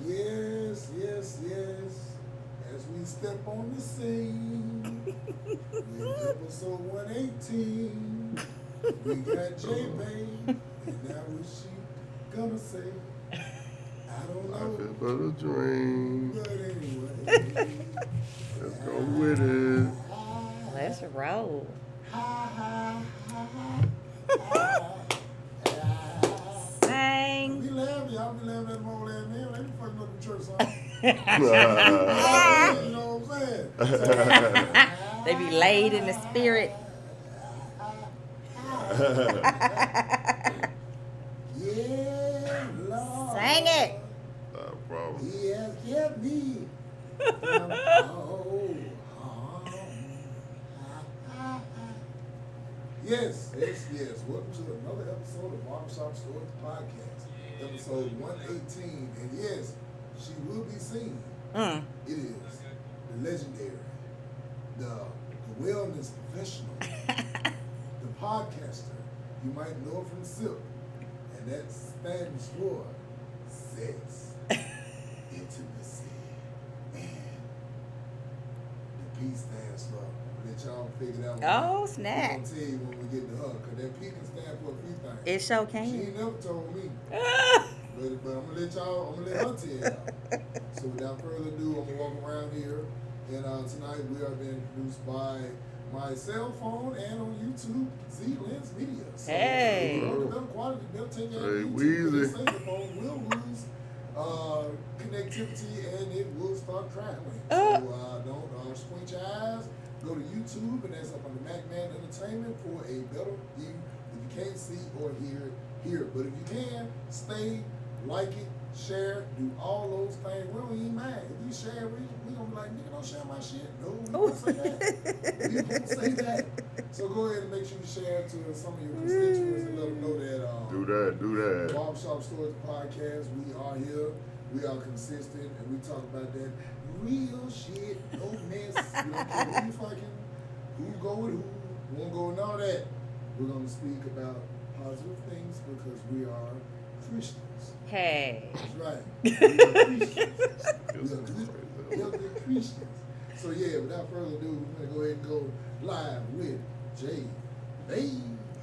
Yes, yes, yes. As we step on the scene with episode 118, we got J Bay, and now what she gonna say? I don't Life know. is but a dream. But anyway, Let's go with it. Let's roll. ha ha ha ha ha. Sing. We laugh, y'all. We laugh at them old ass men. They be fucking up the church song. You know what I'm saying? They be laid in the spirit. Yeah, Lord. Sing it. Not a problem. He has kept me from all harm. Yes, yes, yes. Welcome to another episode of Barbershop Stories Podcast, episode 118. And yes, she will be seen. Mm. It is the legendary, the wellness professional, the podcaster. You might know her from SIP, and that stands for sex, intimacy, and the P stands for. Let y'all figure it out. Oh, snap. I'm gonna tell you when we get to her, because that P can stand for a few things. It sure She can. ain't never told me. But I'm gonna let her tell y'all. So without further ado, I'm gonna walk around here, and tonight we are being produced by my cell phone and on YouTube, Z Lens Media. So Hey. the better quality, they'll take out Hey, YouTube. Weezy. They say the phone will lose connectivity and it will start crackling. So don't squint your eyes. Go to YouTube, and that's up on the MacMan Entertainment for a better view. If you can't see or hear it. But if you can, stay, like it, share, do all those things. We don't even mind. If you share, we gonna be like, nigga, don't share my shit. No, we won't say that. We won't say that. So go ahead and make sure you share it to some of your constituents and let them know that Do that. Barbershop Stories Podcast, we are here. We are consistent, and we talk about that real shit, no mess. We don't care who you fucking, who go with who, won't go with all that. We're going to speak about positive things because we are Christians. Hey. That's right. We are Christians. We are good Christians. So yeah, without further ado, we're going to go ahead and go live with Jay Bay.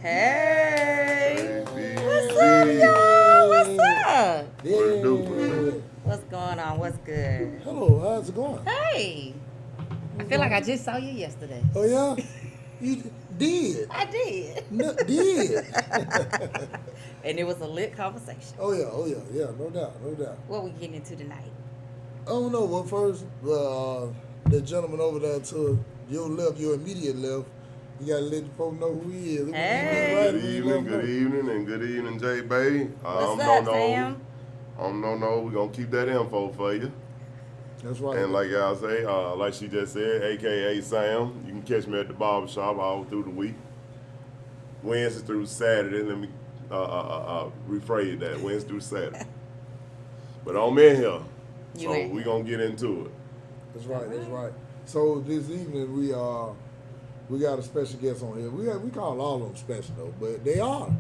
Hey. Hey, What's BZ. up, y'all? What's up? What it do? What it do? What's going on? What's good? Hello, how's it going? Hey. I feel like I just saw you yesterday. Oh yeah? You did. I did. No, did. And it was a lit conversation. Oh yeah, no doubt. What we getting into tonight? Oh no, well first, the gentleman over there to your left, your immediate left, you gotta let the folk know who he is. Hey. Good evening, J Bay. What's up, Sam? We're gonna keep that info for you. That's right. And like y'all say, like she just said, AKA Sam, you can catch me at the barbershop all through the week. Wednesday through Saturday. Let me rephrase that. Wednesday through Saturday. But I'm in here. You So in we're here. gonna get into it. That's right. So this evening we got a special guest on here. We call all of them special though, but they are.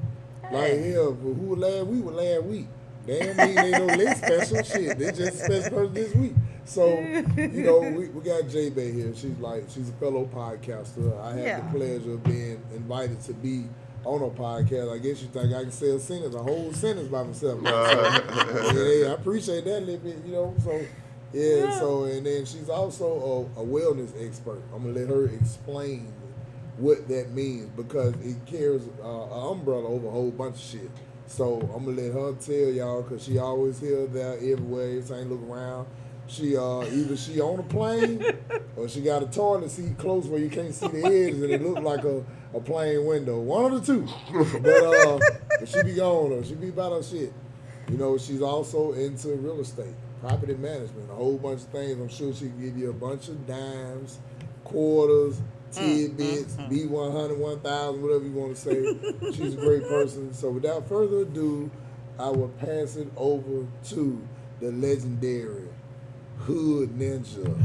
Like here, who were last week was last week. Damn mean they no late special shit. They just a special person this week. So, we got J Bay here. She's a fellow podcaster. I had the pleasure of being invited to be on a podcast. I guess you think I can say a whole sentence by myself. So, I appreciate that a little bit, So so and then she's also a wellness expert. I'm gonna let her explain what that means because it carries an umbrella over a whole bunch of shit. So I'm gonna let her tell y'all because she always here, there, everywhere. Every time you look around, she either she on a plane or she got a toilet seat close where you can't see the edges and it look like a plane window. One of the two. But she be gone though. She be about her shit. She's also into real estate, property management, a whole bunch of things. I'm sure she can give you a bunch of dimes, quarters, tidbits, B100, 1000, whatever you want to say. She's a great person. So without further ado, I will pass it over to the legendary Hood Ninja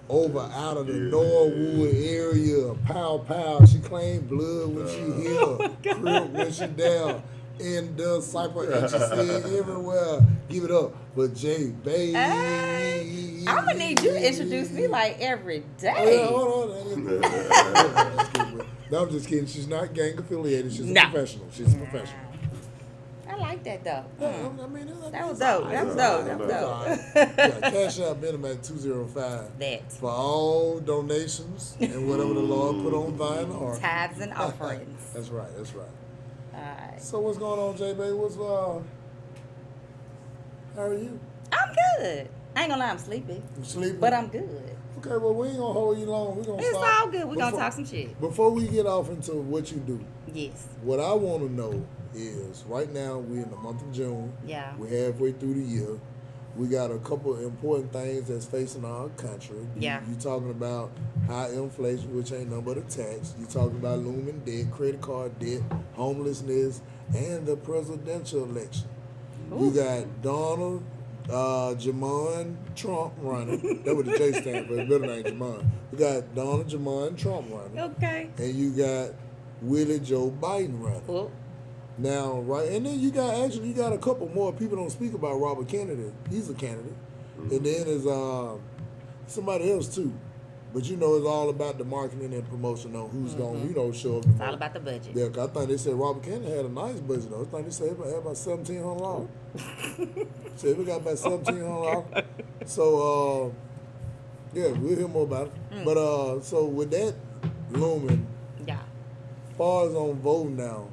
over out of the Norwood area. Pow, pow. She claimed blood when she here, crib when she down. in the cypher, and she said everywhere, give it up for J Baby. Hey, I'm gonna need you to introduce me like every Oh, day. yeah, hold on. No, I'm just kidding. She's not gang affiliated. She's a professional. She's a professional. I like that though. Yeah, I mean, That was dope. That was dope. That was dope. Yeah, cash out minimum at 205 That. for all donations and whatever the Lord put on thine heart. Tithes and offerings. That's right. That's right. Alright. So what's going on, J Bay? What's how are you? I'm good. I ain't gonna lie, I'm sleepy. You sleeping? But I'm good. Okay, well we ain't gonna hold you long. We gonna It's start. all good. We're gonna talk some shit. Before we get off into what you do, Yes. what I want to know is right now we're in the month of June. Yeah. We're halfway through the year. We got a couple of important things that's facing our country. Yeah. You talking about high inflation, which ain't nothing but a tax. You talking about looming debt, credit card debt, homelessness, and the presidential election. Ooh. You got Donald Jamon Trump running. That's what the J stand for. His middle name Jamon. We got Donald Jamon Trump running. Okay. And you got Willie Joe Biden running. Well, Now, right, and then you got a couple more. People don't speak about Robert Kennedy. He's a candidate. And then there's somebody else too. But you know, it's all about the marketing and promotion on who's going to, show up. it's all about the budget. Yeah, 'cause I think they said Robert Kennedy had a nice budget though. I think they said he had about $1,700. So we got about $1,700. So yeah, we'll hear more about it. But so with that looming, Yeah. as far as on voting now,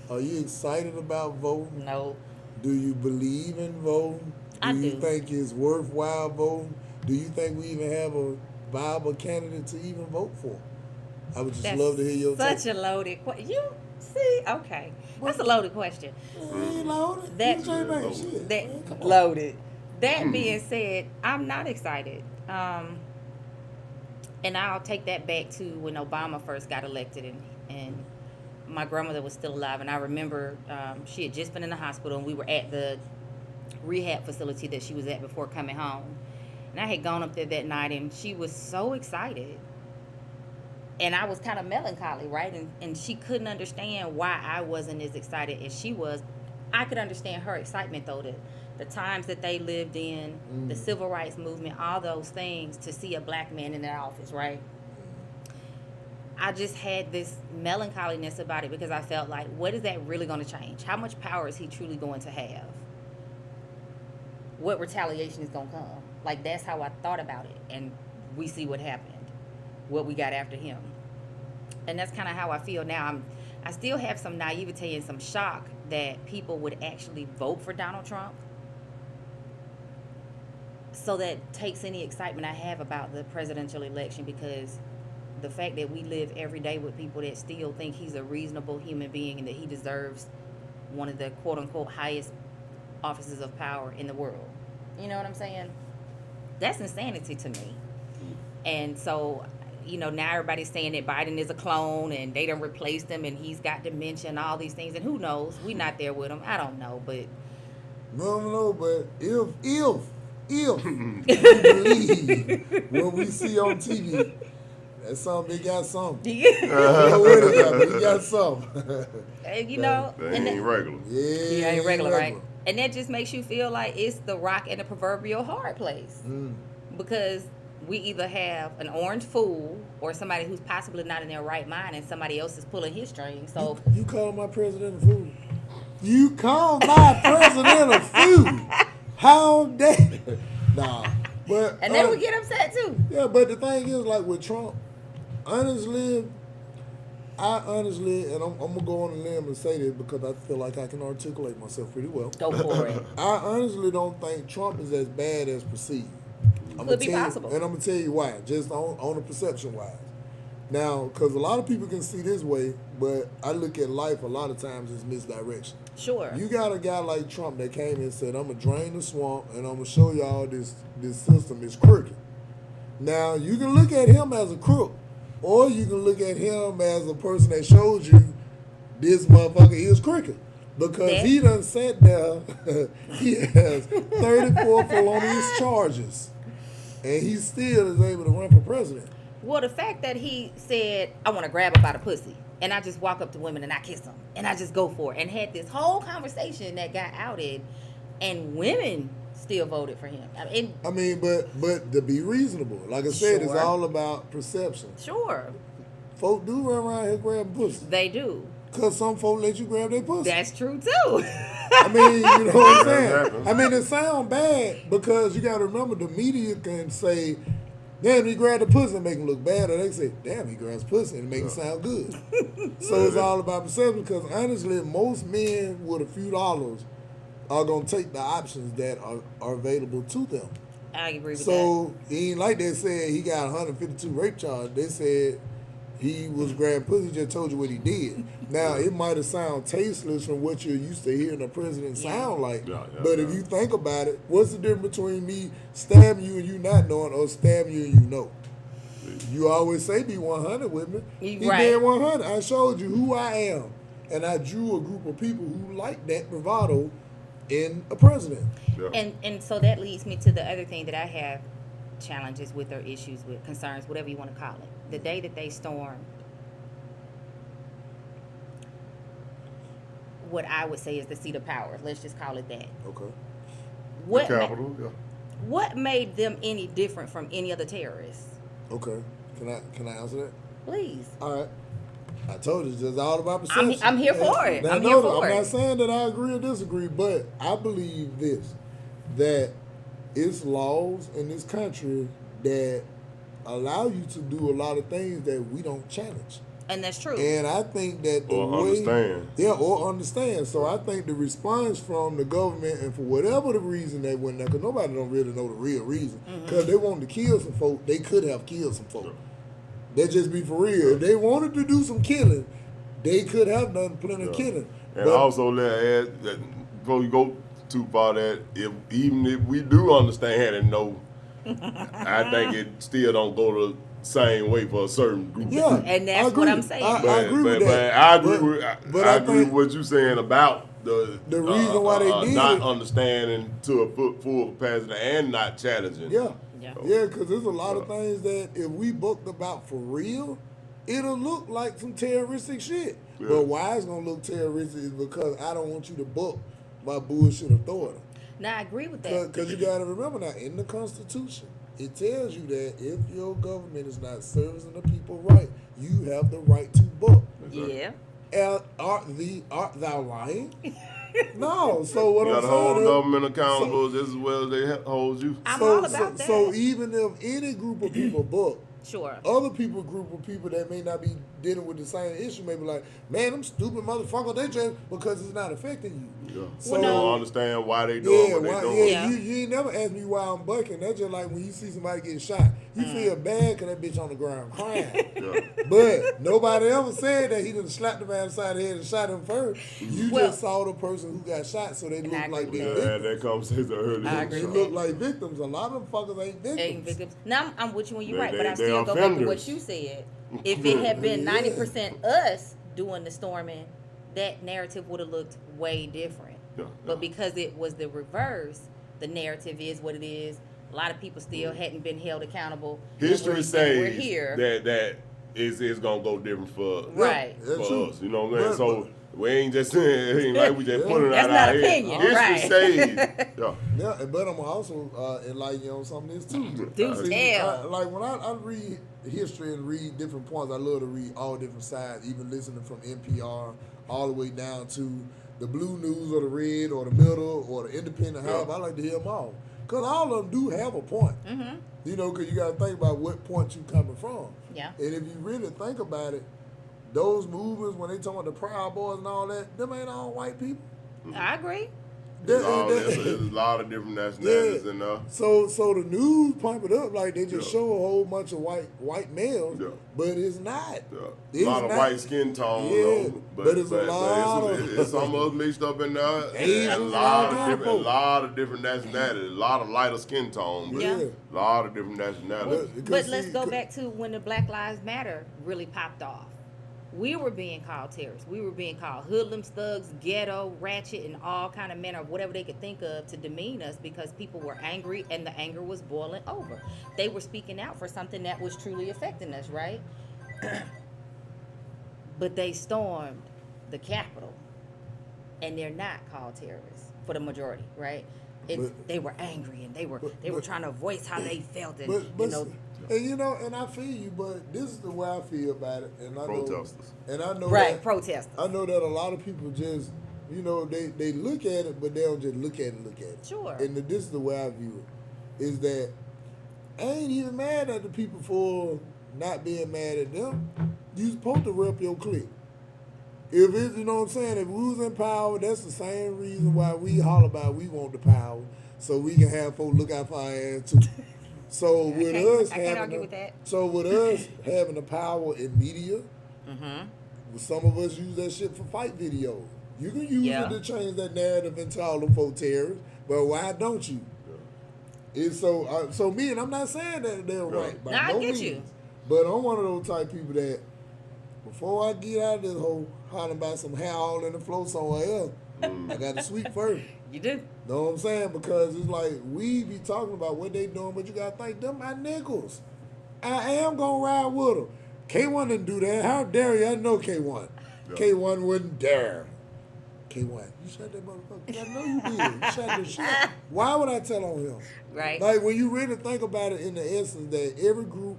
are you excited about voting? No. Do you believe in voting? I you do. think it's worthwhile voting? Do you think we even have a viable candidate to even vote for? I would just love to hear your such take. a loaded question. You see? Okay. That's a loaded question. Ain't loaded. That- You say, man, shit. That Man, come on. loaded. That being said, I'm not excited. And I'll take that back to when Obama first got elected, and my grandmother was still alive, and I remember she had just been in the hospital, and we were at the rehab facility that she was at before coming home. And I had gone up there that night, and she was so excited. And I was kind of melancholy, right? And she couldn't understand why I wasn't as excited as she was. I could understand her excitement, though, the times that they lived in, the civil rights movement, all those things, to see a black man in that office, right? I just had this melancholiness about it because I felt like, what is that really going to change? How much power is he truly going to have? What retaliation is going to come? Like, that's how I thought about it. And we see what happened, what we got after him. And that's kind of how I feel now. I still have some naivete and some shock that people would actually vote for Donald Trump. So that takes any excitement I have about the presidential election, because the fact that we live every day with people that still think he's a reasonable human being and that he deserves one of the quote-unquote highest offices of power in the world. You know what I'm saying? That's insanity to me. And so, now everybody's saying that Biden is a clone and they done replaced him and he's got dementia and all these things. And who knows? We're not there with him. I don't know, but... No, but if you believe what we see on TV, that's something, they got something. You know what it is, but he got something. And, That ain't regular. Yeah, he ain't regular, right? And that just makes you feel like it's the rock in the proverbial hard place. Because we either have an orange fool or somebody who's possibly not in their right mind, and somebody else is pulling his strings. So You call my president a fool? You call my president a fool? How dare? Nah. But, and then we get upset too. Yeah, but the thing is, like with Trump, honestly, and I'm going to go on a limb and say this because I feel like I can articulate myself pretty well. Go for it. I honestly don't think Trump is as bad as perceived. Could be possible. And I'm going to tell you why, just on the perception-wise. Now, because a lot of people can see this way, but I look at life a lot of times as misdirection. Sure. You got a guy like Trump that came and said, I'm going to drain the swamp and I'm going to show y'all this system is crooked. Now, you can look at him as a crook, or you can look at him as a person that showed you this motherfucker is crooked. Because he done sat there, he has 34 felonious charges, and he still is able to run for president. Well, the fact that he said, I want to grab her by the pussy. and I just walk up to women and I kiss them and I just go for it, and had this whole conversation that got outed, and women still voted for him. I mean, but to be reasonable, like I said, it's Sure. all about perception. Sure, Folk do run around here grabbing pussy. they do. Cause some folk let you grab their pussy. That's true too. I mean, you know what I'm saying? happens. I mean, it sounds bad because you got to remember the media can say, damn, he grabbed the pussy and make him look bad. Or they say, damn, he grabs pussy and make it sound good. So it's all about perception because honestly, most men with a few dollars are going to take the options that are available to them. I agree with that. So he ain't like they said he got 152 rape charges. They said he was grabbing pussy, just told you what he did. Now, it might have sounded tasteless from what you're used to hearing a president sound like. But if you think about it, what's the difference between me stabbing you and you not knowing or stabbing you and you know? You always say be 100 with me. He Right. did 100. I showed you who I am. And I drew a group of people who like that bravado in a president. Yeah. And so that leads me to the other thing that I have challenges with or issues with, concerns, whatever you want to call it. The day that they stormed what I would say is the seat of power. Let's just call it that. Okay. What The Capitol, yeah. what made them any different from any other terrorists? Okay. Can I answer that? Please. All right. I told you, it's just all about perception. I'm here for it. Now, I'm here no, for I'm it. not saying that I agree or disagree, but I believe this, that it's laws in this country that allow you to do a lot of things that we don't challenge. And that's true. And I think that the Or way... understand. Yeah, or understand. So I think the response from the government, and for whatever the reason they went there, because nobody don't really know the real reason, because they wanted to kill some folk, they could have killed some folk. That just be for real. If they wanted to do some killing, they could have done plenty of killing. And But- also let add that before you go too far, that even if we do understand and know, I think it still don't go the same way for a certain group. Yeah, And that's I what agree. I'm saying. I But, agree but, with that. but I agree But- with but I agree think- with what you're saying about the reason why they did not it. understanding to a full capacity and not challenging. Yeah. Yeah. Yeah, because there's a lot of things that if we booked about for real, it'll look like some terroristic shit. Yeah. But why it's going to look terroristic is because I don't want you to book my bullshit authority. Now I agree with that. Because you got to remember now, in the Constitution, it tells you that if your government is not servicing the people right, you have the right to book. Yeah. Art thou lying? No. So what You I'm got to hold saying the is, government accountable just as well as they hold you. I'm all about that. So even if any group of people book, Sure. other people, group of people that may not be dealing with the same issue may be like, man, them stupid motherfucker, they just because it's not affecting you. Yeah. So- So you don't understand why they doing what they doing. Yeah. You ain't never asked me why I'm bucking. That's just like when you see somebody getting shot. You feel bad because that bitch on the ground crying. Yeah. But nobody ever said that he done slapped the man upside the head and shot him first. You Well- just saw the person who got shot, so they And look I like agree they with Yeah, victims. that conversation earlier. I agree They with look like victims. A lot of them fuckers ain't victims. Ain't victims. Now I'm with you when you're They- right, but they- I still they're go back to what offenders. you said. If it had been 90% us doing the storming, that narrative would have looked way different. Yeah, But yeah. because it was the reverse, the narrative is what it is. A lot of people still hadn't been held accountable. And History we're says here. that is gonna go different for Right. That's for true. us. You know what I'm saying? But- So we ain't just saying it ain't like we just putting it That's out not our head. opinion, History right. says, yeah. Yeah, but I'm also enlighten you on some of this too. Do See, tell. like when I read history and read different points, I love to read all different sides, even listening from NPR all the way down to the blue news or the red or the middle or the independent. Yeah. However, I like to hear them all. Because all of them do have a point. Mm-hmm. You know, because you got to think about what point you coming from. Yeah. And if you really think about it, those movements, when they talk about the Proud Boys and all that, them ain't all white people. I agree. There's a lot of different nationalities in there. So the news pump it up like they just Yeah. show a whole bunch of white males, Yeah. but it's not. Yeah. It's A lot of not- white skin tone, Yeah, though, but it's a lot of- it's some of us mixed up in there. Asians And and all kind of folk. a lot of different nationalities, a lot of lighter skin tone, but Yeah. a lot of different nationalities. Because But see, let's go back to when the Black Lives Matter really popped off. We were being called terrorists. We were being called hoodlums, thugs, ghetto, ratchet, and all kind of manner of whatever they could think of to demean us because people were angry and the anger was boiling over. They were speaking out for something that was truly affecting us, right? but they stormed the Capitol, and they're not called terrorists for the majority, right? They were angry and they were trying to voice how they felt, and and I feel you, but this is the way I feel about it, and I Protesters. know protesters. I know that a lot of people just, they look at it, but they don't just look at it. Sure. And this is the way I view it, is that I ain't even mad at the people for not being mad at them. You supposed to rep your clique. If it's, you know what I'm saying, if we was in power, that's the same reason why we holler about we want the power, so we can have folks look out for our ass too. So with us having the power in media, some of us use that shit for fight videos. You can use it to change that narrative and call them folk terrorists, but why don't you? It's so me, and I'm not saying that they're right by no means, you. But I'm one of those type people that before I get out of this whole hollering about some hair all in the flow somewhere else, I got to sweep first. You do. Know what I'm saying? Because it's like we be talking about what they doing, but you got to think, them my niggas. I am going to ride with them. K1 didn't do that. How dare you? I know K1. Yeah. K1 wouldn't dare. K1, you shot that motherfucker. I know you did. You shot the shit. Why would I tell on him? Right. Like, when you really think about it in the essence that every group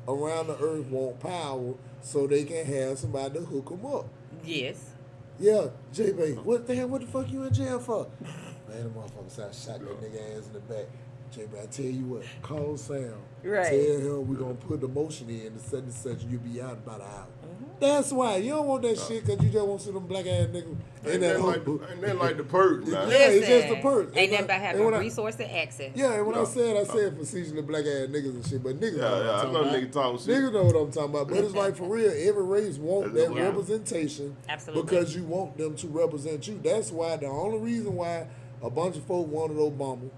around the earth want power so they can have somebody to hook them up. Yes. Yeah, J-Bay, what the fuck you in jail for? Man, the motherfucker shot that nigga ass in the back. J-Bay, I tell you what, call Sam. Right. Tell him we're going to put the motion in and such and such, you'll be out in about an hour. That's why. You don't want that shit because you just want to see them black ass niggas in that whole... Ain't that like the perk now? Yeah, it's just the perk. Ain't that about having resource and access. Yeah, and when I said facetiously black ass niggas and shit, but niggas know what I'm talking about. Niggas talking shit. Niggas know what I'm talking about. But it's like, for real, every race want that representation. Absolutely. Because you want them to represent you. That's why the only reason why a bunch of folk wanted Obama,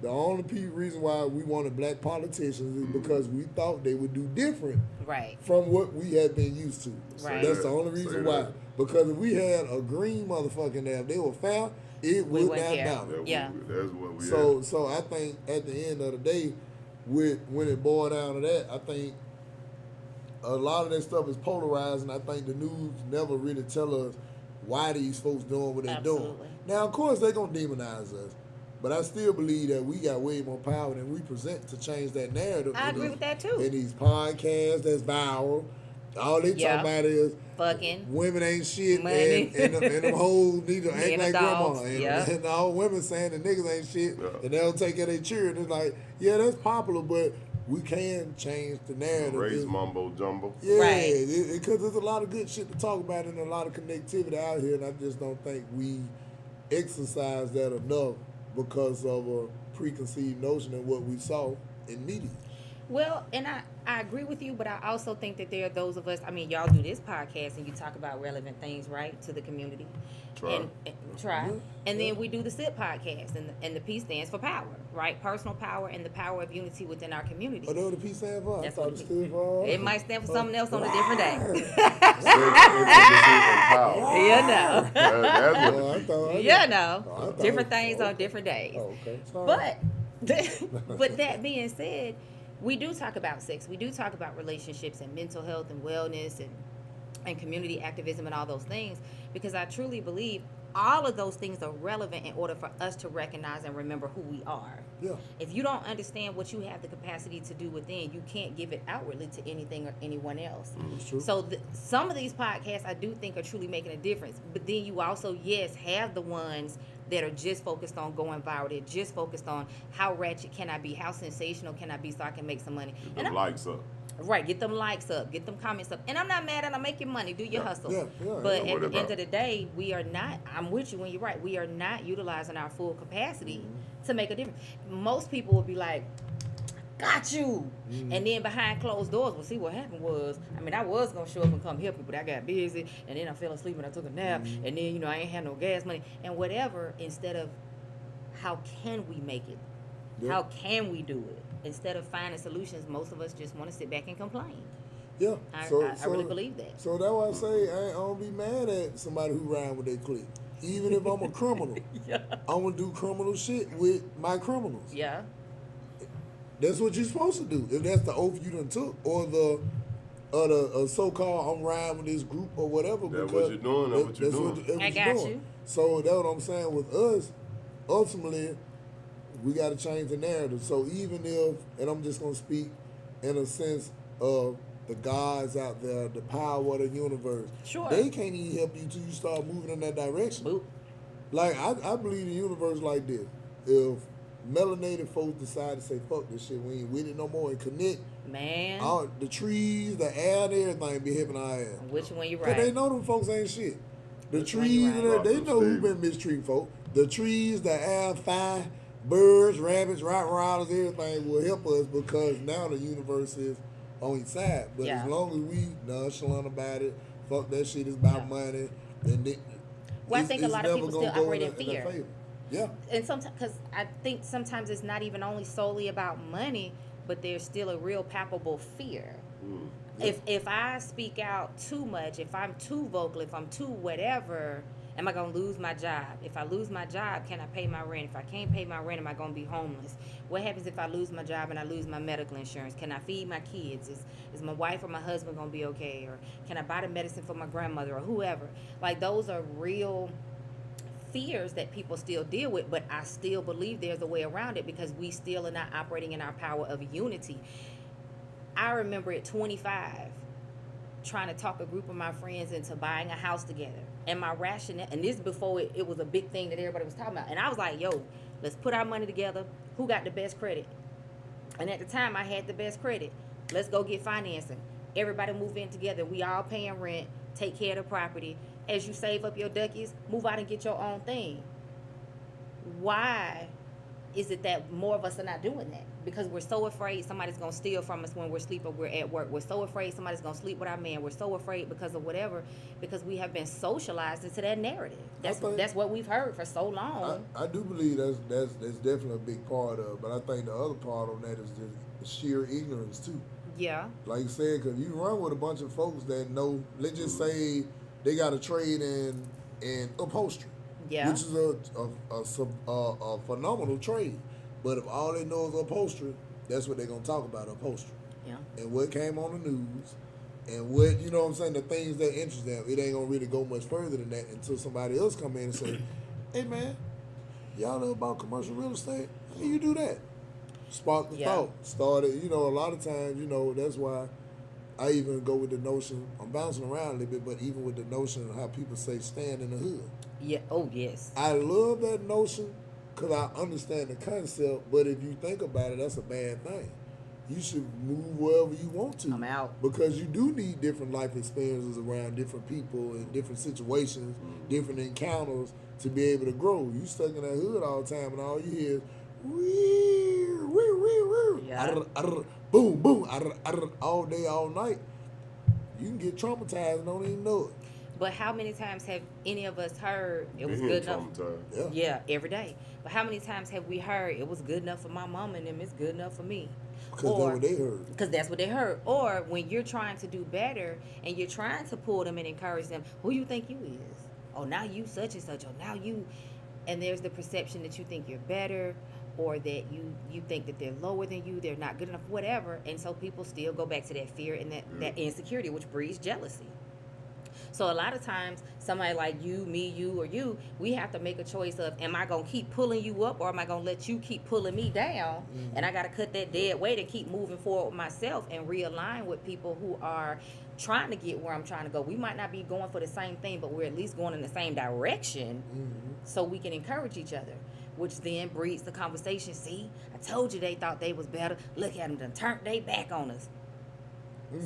the only reason why we wanted black politicians is because we thought they would do different from what we had been used to. Right. That's the only reason why. Because if we had a green motherfucker in there, if they were foul, it would not matter. Yeah. That's what we So I think at the end of the day, when it boiled down to that, I think a lot of that stuff is polarized, and I think the news never really tell us why these folks doing what they're doing. Now, of course, they're going to demonize us. But I still believe that we got way more power than we present to change that narrative. I agree with that too. In these podcasts that's viral, all they talk about is fucking women ain't shit, and them hoes need to act like grandma, and all women saying the niggas ain't shit, and they don't take care of their children. It's like, yeah, that's popular, but we can change the narrative. Race mumbo jumbo. Yeah, because there's a lot of good shit to talk about and a lot of connectivity out here, and I just don't think we exercise that enough because of a preconceived notion of what we saw in media. Well, and I agree with you, but I also think that there are those of us, I mean, y'all do this podcast and you talk about relevant things, right, to the community. Try. And then we do the SIP podcast, and the P stands for power, right? Personal power and the power of unity within our community. Oh, that's what the P stands for? That's I thought it stood for... It might stand for something else on a different day. Different things on different days. Oh, okay. But that being said, we do talk about sex. We do talk about relationships and mental health and wellness and community activism and all those things, because I truly believe all of those things are relevant in order for us to recognize and remember who we are. Yeah. If you don't understand what you have the capacity to do within, you can't give it outwardly to anything or anyone else. True. So some of these podcasts I do think are truly making a difference. But then you also, have the ones that are just focused on going viral. They're just focused on how ratchet can I be, how sensational can I be so I can make some money. Get them likes up. Right, get them likes up, get them comments up. And I'm not mad at them, make your money, do your hustle. Yeah, but at the end of the day, we are not, I'm with you when you're right, we are not utilizing our full capacity to make a difference. Most people will be like, got you. And then behind closed doors, well, see what happened was, I mean, I was going to show up and come help you, but I got busy, and then I fell asleep and I took a nap, and then, I ain't had no gas money, and whatever, instead of how can we make it? How can we do it? Instead of finding solutions, most of us just want to sit back and complain. Yeah. I really believe that. So that's why I say I don't be mad at somebody who ride with their clique. Even if I'm a criminal, I'm going to do criminal shit with my criminals. Yeah. That's what you're supposed to do. If that's the oath you done took or the of the so-called I'm riding with this group or whatever. That's Because what you're doing. That's what you're doing. that's what I you're got doing. you. So that's what I'm saying with us. Ultimately, we got to change the narrative. So even if, and I'm just gonna speak in a sense of the gods out there, the power of the universe, Sure. they can't even help you till you start moving in that direction. Boop. Like I believe the universe like this. If melanated folks decide to say fuck this shit, we ain't with it no more and connect, Man, all the trees, the air, and everything be helping our ass. which one you Cause right? they know them folks ain't shit. The Which one you trees, right? and they know who Steve. been mistreating folk. The trees, the air, fire, birds, rabbits, rock riders, everything will help us because now the universe is on its side. But Yeah. as long as we nonchalant about it, fuck that shit is about Yeah. money, then Well, I think a lot of people still operate in their fear. favor. Yeah. And sometimes, because I think sometimes it's not even only solely about money, but there's still a real palpable fear. Mm. If I speak out too much, if I'm too vocal, if I'm too whatever, am I gonna lose my job? If I lose my job, can I pay my rent? If I can't pay my rent, am I gonna be homeless? What happens if I lose my job and I lose my medical insurance? Can I feed my kids? Is my wife or my husband gonna be okay? Or can I buy the medicine for my grandmother or whoever? Like those are real fears that people still deal with, but I still believe there's a way around it because we still are not operating in our power of unity. I remember at 25 trying to talk a group of my friends into buying a house together. And my rationale, and this before it was a big thing that everybody was talking about. And I was like, yo, let's put our money together. Who got the best credit? And at the time I had the best credit. Let's go get financing. Everybody move in together. We all paying rent, take care of the property. As you save up your duckies, move out and get your own thing. Why is it that more of us are not doing that? Because we're so afraid somebody's gonna steal from us when we're asleep or we're at work. We're so afraid somebody's gonna sleep with our man. We're so afraid because of whatever, because we have been socialized into that narrative. That's what we've heard for so long. I do believe that's definitely a big part of it, but I think the other part on that is the sheer ignorance too. Yeah. Like you said, because you run with a bunch of folks that know, let's just say they got a trade in upholstery, Yeah. which is a phenomenal trade. But if all they know is upholstery, that's what they're going to talk about, upholstery. Yeah. And what came on the news, and what, you know what I'm saying, the things that interest them. It ain't going to really go much further than that until somebody else come in and say, hey, man, y'all know about commercial real estate? How you do that? Spark the thought. Started, a lot of times, that's why I even go with the notion, I'm bouncing around a little bit, but even with the notion of how people say stand in the hood. Yeah. Oh, yes. I love that notion because I understand the concept, but if you think about it, that's a bad thing. You should move wherever you want to. I'm out. Because you do need different life experiences around different people in different situations, different encounters to be able to grow. You stuck in that hood all the time and all you hear is wee, wee, wee, wee, Yeah. arr, arr, boom, boom, arr, arr, all day, all night. You can get traumatized and don't even know it. But how many times have any of us heard it was Being good enough? traumatized. Yeah, every day. But how many times have we heard it was good enough for my mama and them, it's good enough for me? Because that's what they heard. Because that's what they heard. Or when you're trying to do better and you're trying to pull them and encourage them, who you think you is? Oh, now you such and such. Oh, now you. And there's the perception that you think you're better or that you think that they're lower than you, they're not good enough, whatever. And so people still go back to that fear and that insecurity, which breeds jealousy. So a lot of times, somebody like you, me, you, or you, we have to make a choice of, am I going to keep pulling you up or am I going to let you keep pulling me down? Mm-hmm. And I got to cut that dead weight and keep moving forward with myself and realign with people who are trying to get where I'm trying to go. We might not be going for the same thing, but we're at least going in the same direction so we can encourage each other, which then breeds the conversation. See, I told you they thought they was better. Look at them, done turned they back on us.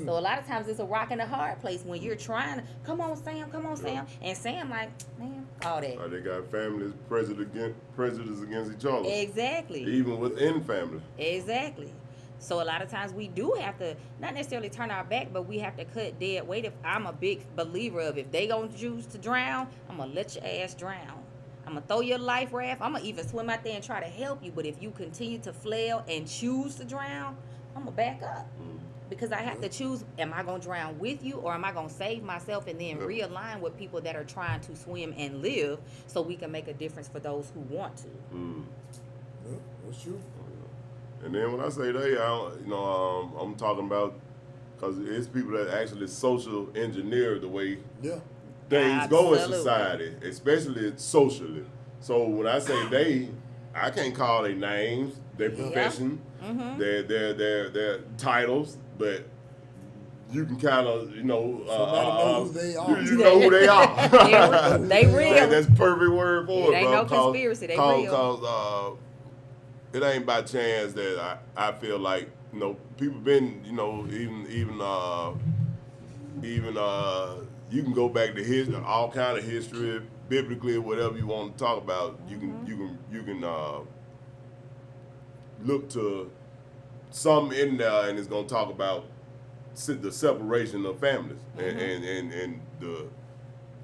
So a lot of times it's a rock and a hard place when you're trying to, come on, Sam. And Sam like, man, all that. They got families prejudice against each other. Exactly. Even within family. Exactly. So a lot of times we do have to, not necessarily turn our back, but we have to cut dead weight. If I'm a big believer of if they gonna choose to drown, I'm gonna let your ass drown. I'm gonna throw your life raft. I'm gonna even swim out there and try to help you. But if you continue to flail and choose to drown, I'm gonna back up. Because I have to choose, am I going to drown with you or am I going to save myself and then realign with people that are trying to swim and live so we can make a difference for those who want to. Yeah, that's true. And then when I say they, I'm talking about Because it's people that actually social engineer the way Yeah. things go in Absolutely. society, especially socially. So when I say they, I can't call their names, their profession, their titles, but you can kind of, Somebody know who they are. You know who they are. They real. That's perfect word for It ain't bro. no conspiracy, they real. Cause it ain't by chance that I feel like, people been, even you can go back to history, all kind of history, biblically, whatever you want to talk about. You can look to some in there, and it's gonna talk about the separation of families and the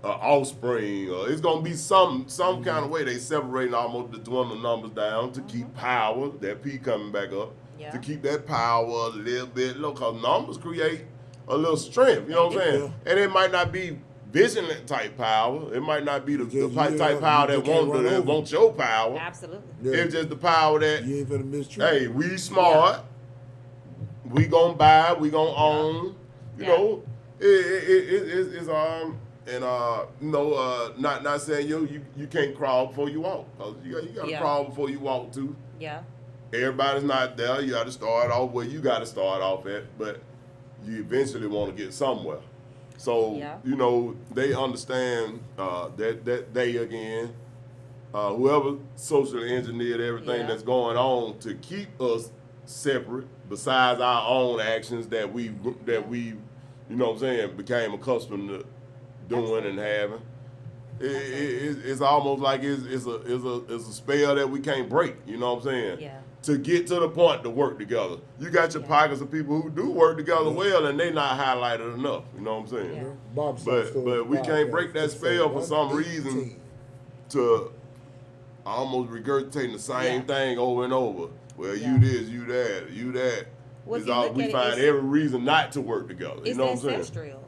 offspring. It's gonna be some kind of way they separating almost to dwindle numbers down to keep power. That P coming back up to keep that power a little bit low, cause numbers create a little strength. You know what I'm saying? Yeah. And it might not be vigilant type power. It might not be the Just type power you that can't run over. wants your power. Absolutely. Yeah. It's just the power that, You ain't finna mistreat. hey, we smart. We gonna buy. We gonna own. You know, it's not saying you can't crawl before you walk. 'Cause you gotta crawl before you walk too. Yeah. Everybody's not there. You got to start off where you got to start off at, but you eventually want to get somewhere. So they understand that they again, whoever socially engineered everything that's going on to keep us separate, besides our own actions that we became accustomed to doing and having. It's almost like it's a spell that we can't break. You know what I'm saying? Yeah. To get to the point to work together. You got your pockets of people who do work together well, and they not highlighted enough. You know what I'm saying? Yeah. But we can't break that spell for some reason to almost regurgitating the same thing over and over. Well, you this, you that, you that. Well, We find every reason not to work together. You It's know what I'm saying? ancestral.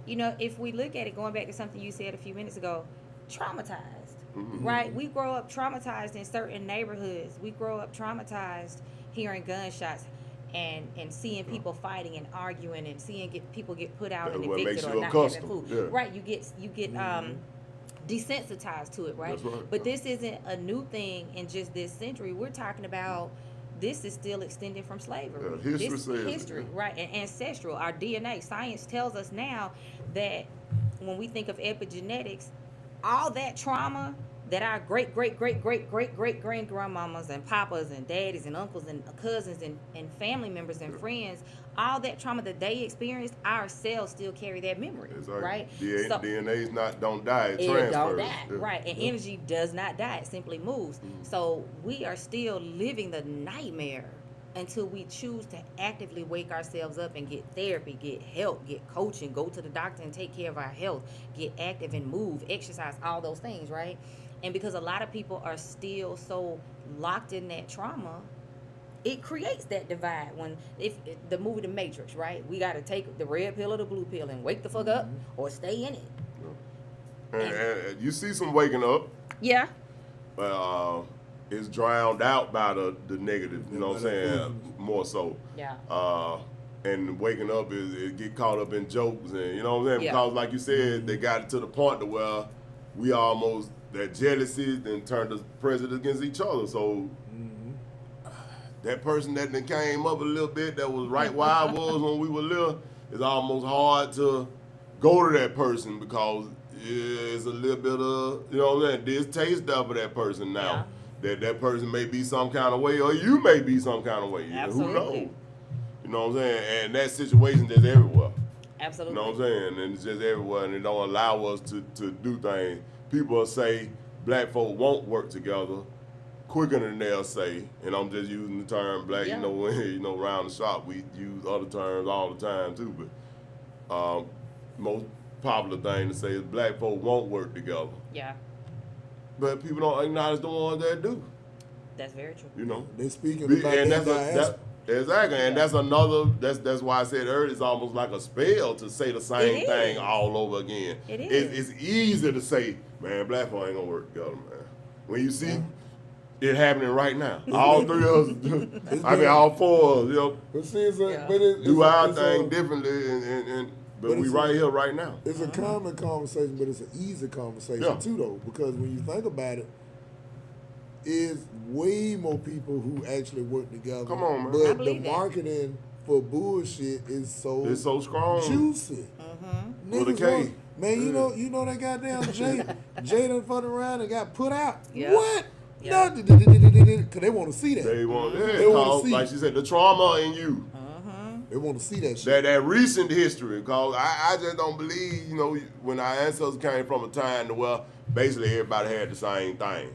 Yeah. If we look at it, going back to something you said a few minutes ago, traumatized, right? We grow up traumatized in certain neighborhoods. We grow up traumatized hearing gunshots and seeing people fighting and arguing and seeing people get put out That's and what evicted makes or you not having accustomed. food. Yeah. Right? You get desensitized to it, right? That's right. But this isn't a new thing in just this century. We're talking about. This is still extended from slavery. History says it, history, right, and ancestral. Our DNA, science tells us now that when we think of epigenetics, all that trauma that our great grandmamas and papas and daddies and uncles and cousins and family members and friends, all that trauma that they experienced, our cells still carry that memory, Exactly. right? DNA's don't die, it It transfers. don't die, right? And energy does not die; it simply moves. So we are still living the nightmare until we choose to actively wake ourselves up and get therapy, get help, get coaching, go to the doctor and take care of our health, get active and move, exercise, all those things, right? And because a lot of people are still so locked in that trauma, it creates that divide. If the movie The Matrix, right? We got to take the red pill or the blue pill and wake the fuck up or stay in it. And you see some waking up, Yeah. but it's drowned out by the negative, you know what I'm saying? More so. Yeah. And waking up is get caught up in jokes and you know what I'm saying? Yeah. Because like you said, they got it to the point to where we almost that jealousy then turned the president against each other. So that person that then came up a little bit that was right where I was when we were little, it's almost hard to go to that person because it's a little bit of, you know what I'm saying, distaste for that person now. That person may be some kind of way or you may be some kind of way. Absolutely. Who knows? You know what I'm saying? And that situation is everywhere. Absolutely. You know what I'm saying? And it's just everywhere and it don't allow us to do things. People say black folk won't work together quicker than they'll say, and I'm just using the term black, around the shop we use other terms all the time too, but most popular thing to say is black folk won't work together. Yeah. But people don't acknowledge the ones that do. That's very true. You know? They speaking about and that. exactly, and that's another. That's why I said earlier. It's almost like a spell to say the same thing all over again. It is. It's easy to say, man, black folk ain't gonna work together, man. When you see it happening right now. All three of us, I mean, all four of us, you know, But see, it's a, Yeah. but it, do it's our a, thing differently, but But we it's right a- here, right now. It's a common conversation, but it's an easy conversation Yeah. too, though, because when you think about it, is way more people who actually work together. Come on, man. I But the believe that. marketing for bullshit is so It's so strong. juicy. With a Niggas K. want- man, Yeah. you know that goddamn Jay done fucked around and got put out. Yeah. What? Yeah. No, because they want to see that. They want, They wanna cause, see. like she said, the trauma in you. They want to see that shit. That recent history, cause I just don't believe, you know, when our ancestors came from a time to where basically everybody had the same thing.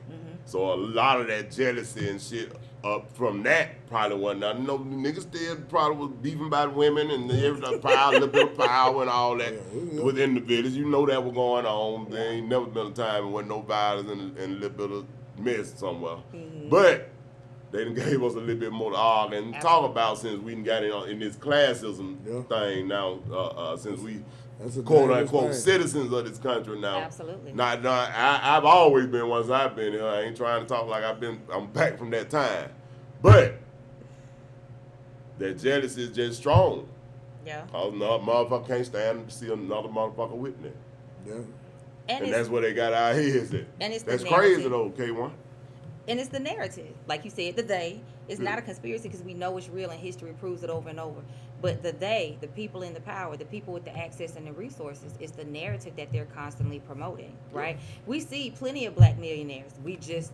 So a lot of that jealousy and shit up from that probably wasn't nothing. No, niggas still probably was beefing about women and everything, power, a little bit of power and all that Yeah. within the village. You know that was going on. There ain't never been a time when no violence and a little bit of mess somewhere. But they done gave us a little bit more to argue and talk about since we done got in this classism Yeah. thing now, since we That's a quote dangerous unquote thing. citizens of this country now. Absolutely. I've always been once I've been here. I ain't trying to talk like I'm back from that time. But that jealousy is just strong. Yeah. Cause another motherfucker can't stand to see another motherfucker witness. Yeah. And And that's where they got our heads at. And it's the that's crazy narrative. though, K1. And it's the narrative. Like you said, the they. It's not a conspiracy because we know it's real and history proves it over and over. But the they, the people in the power, the people with the access and the resources, is the narrative that they're constantly promoting, right? We see plenty of black millionaires. We just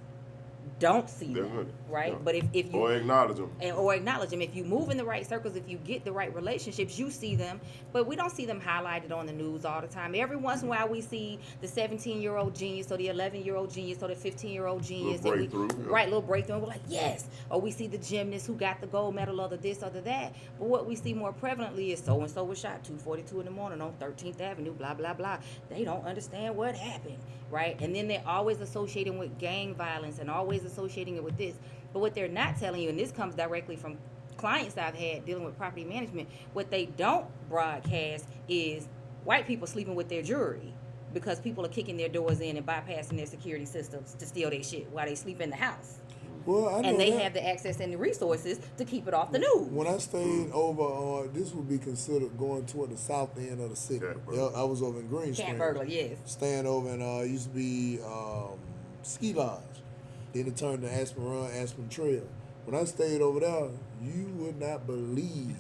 don't see them, Definitely. right? Yeah. But if you Or acknowledge them. or acknowledge them. If you move in the right circles, if you get the right relationships, you see them. But we don't see them highlighted on the news all the time. Every once in a while, we see the 17-year-old genius, or the 11-year-old genius, or the 15-year-old genius, Little and breakthrough, yeah. right, little breakthrough. And we're like, yes. Or we see the gymnast who got the gold medal, or the this, or the that. But what we see more prevalently is so and so was shot 2:42 in the morning on 13th Avenue. Blah blah blah. They don't understand what happened, right? And then they're always associating with gang violence and always associating it with this. But what they're not telling you, and this comes directly from clients I've had dealing with property management, what they don't broadcast is white people sleeping with their jewelry because people are kicking their doors in and bypassing their security systems to steal their shit while they sleep in the house. Well, I know And they that. have the access and the resources to keep it off the news. When I stayed over, this would be considered going toward the south end of the city. Camp Yeah, Burglar. I was over in Green Springs. Camp Burglar, yes. Staying over in used to be Ski Lodge. Then it turned to Aspen Run, Aspen Trail. When I stayed over there, you would not believe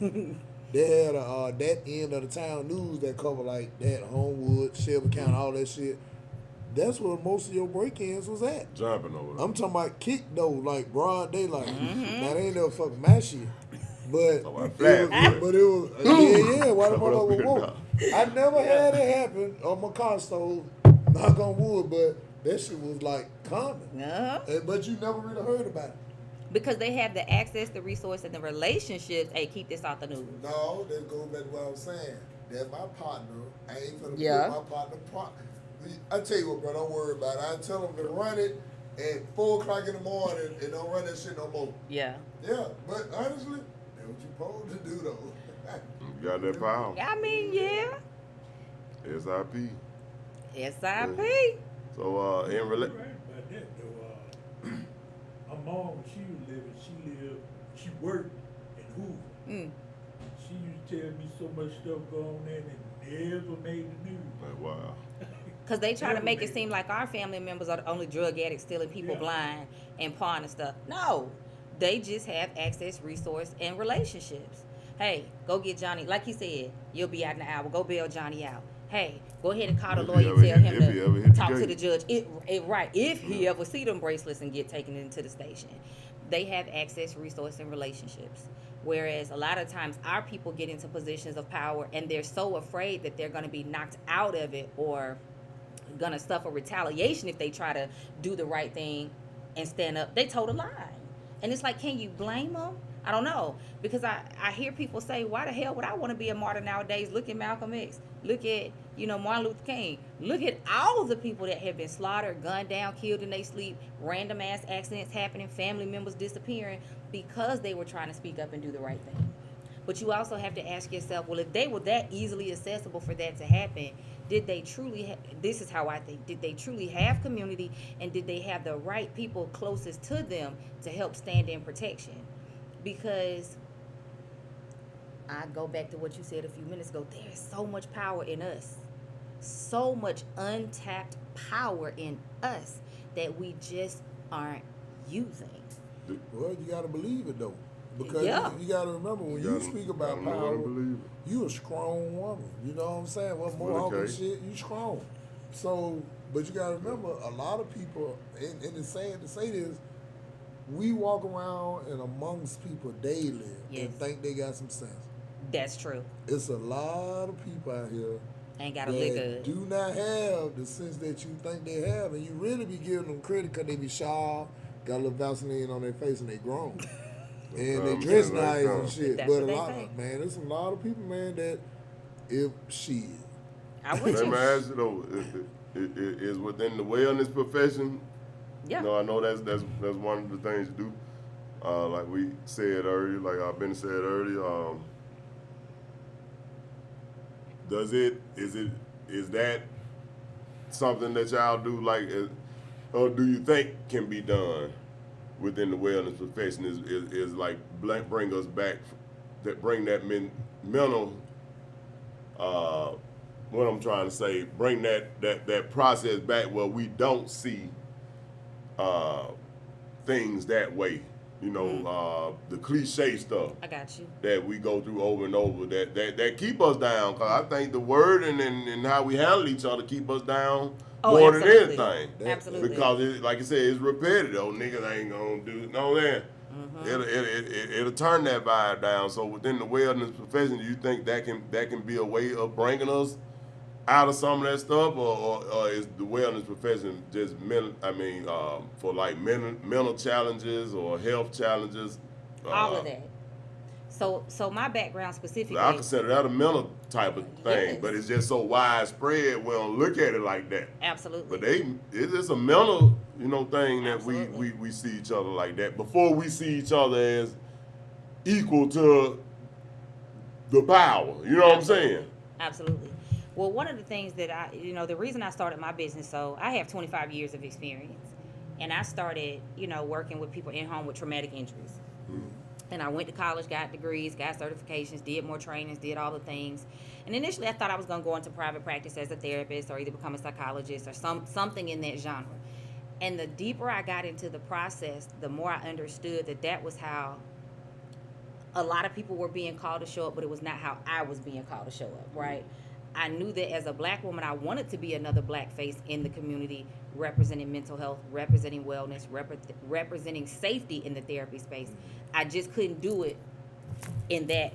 they had that end of the town news that covered like that Homewood, Shelby County, all that shit. That's where most of your break-ins was at. Jumping over there. I'm talking about kick though, like broad daylight. Now they ain't never fucking my shit. But Talking about it flat was, foot. but it was yeah, why the Coming up motherfucker here woke? now. I never had it happen on my car stove, knock on wood, but that shit was like common. But you never really heard about it. Because they have the access, the resource, and the relationships. Hey, keep this off the news. No, that goes back to what I was saying. That's my partner. I ain't gonna Yeah. put my partner. I tell you what, bro, don't worry about it. I tell them to run it at 4 o'clock in the morning and don't run that shit no more. Yeah. Yeah, but honestly, that's what you supposed to do though. You got that power. I mean, yeah. SIP. SIP. So in Right relation. about that though. My mom, when she was living, she worked in Hoover. Mm. She used to tell me so much stuff going on there that never made the news. Like, wow. Because they try to Never make it made seem like our family members are the only drug addicts stealing people Yeah. blind and pawn and stuff. No. They just have access, resource, and relationships. Hey, go get Johnny. Like he said, you'll be out in an hour. Go bail Johnny out. Hey, go ahead and call the If he lawyer ever and tell hit- him if he ever hit to the talk to gate. the judge. Right. If he ever see them bracelets and get taken into the station. They have access, resource, and relationships. Whereas a lot of times our people get into positions of power and they're so afraid that they're going to be knocked out of it or going to suffer retaliation if they try to do the right thing and stand up. They told a lie. And it's like, can you blame them? I don't know. Because I hear people say, why the hell would I want to be a martyr nowadays? Look at Malcolm X. Look at, Martin Luther King. Look at all the people that have been slaughtered, gunned down, killed in their sleep, random ass accidents happening, family members disappearing because they were trying to speak up and do the right thing. But you also have to ask yourself, well, if they were that easily accessible for that to happen, did they truly, this is how I think, did they truly have community, and did they have the right people closest to them to help stand in protection? Because I go back to what you said a few minutes ago, there is so much power in us, so much untapped power in us that we just aren't using. Well, you got to believe it though, because Yeah. you got to remember when you speak about gotta know power, how to believe it. you a strong woman. You know what I'm saying? Well, more Okay. often shit, you strong. So, but you got to remember, a lot of people, and it's sad to say this, we walk around and amongst people daily Yes. and think they got some sense. That's true. It's a lot of people out here Ain't got a lick of that it. do not have the sense that you think they have, and you really be giving them credit because they be shy, got a little Vaseline on their face, and they grown. And they dress nice and shit. That's But what a they lot say. of, man, there's a lot of people, man, that if shit. I would Let me you. ask you though, is within the wellness profession? Yeah. No, I know that's one of the things you do. Like we said earlier, like I've been said earlier. Is that something that y'all do, like, or do you think can be done within the wellness profession? Is like bring us back, bring that mental. What I'm trying to say, bring that process back where we don't see things that way. You know, the cliche stuff I got you. that we go through over and over that keep us down. Cause I think the word and how we handle each other keep us down more absolutely. than anything. Absolutely. Because like I said, it's repetitive. Niggas ain't gonna do no that. It'll turn that vibe down. So within the wellness profession, do you think that can be a way of bringing us out of some of that stuff, or is the wellness profession just for like mental challenges or health challenges? All of that. So my background specifically. I consider that a mental type of thing, Yes. but it's just so widespread. We don't look at it like that. Absolutely. But it's just a mental, thing that Absolutely. we see each other like that before we see each other as equal to the power. You know what I'm saying? Absolutely. Well, one of the things that the reason I started my business, so I have 25 years of experience, and I started, working with people in home with traumatic injuries. And I went to college, got degrees, got certifications, did more trainings, did all the things. And initially I thought I was going to go into private practice as a therapist or either become a psychologist or something in that genre. And the deeper I got into the process, the more I understood that was how a lot of people were being called to show up, but it was not how I was being called to show up, right? I knew that as a black woman, I wanted to be another black face in the community, representing mental health, representing wellness, representing safety in the therapy space. I just couldn't do it in that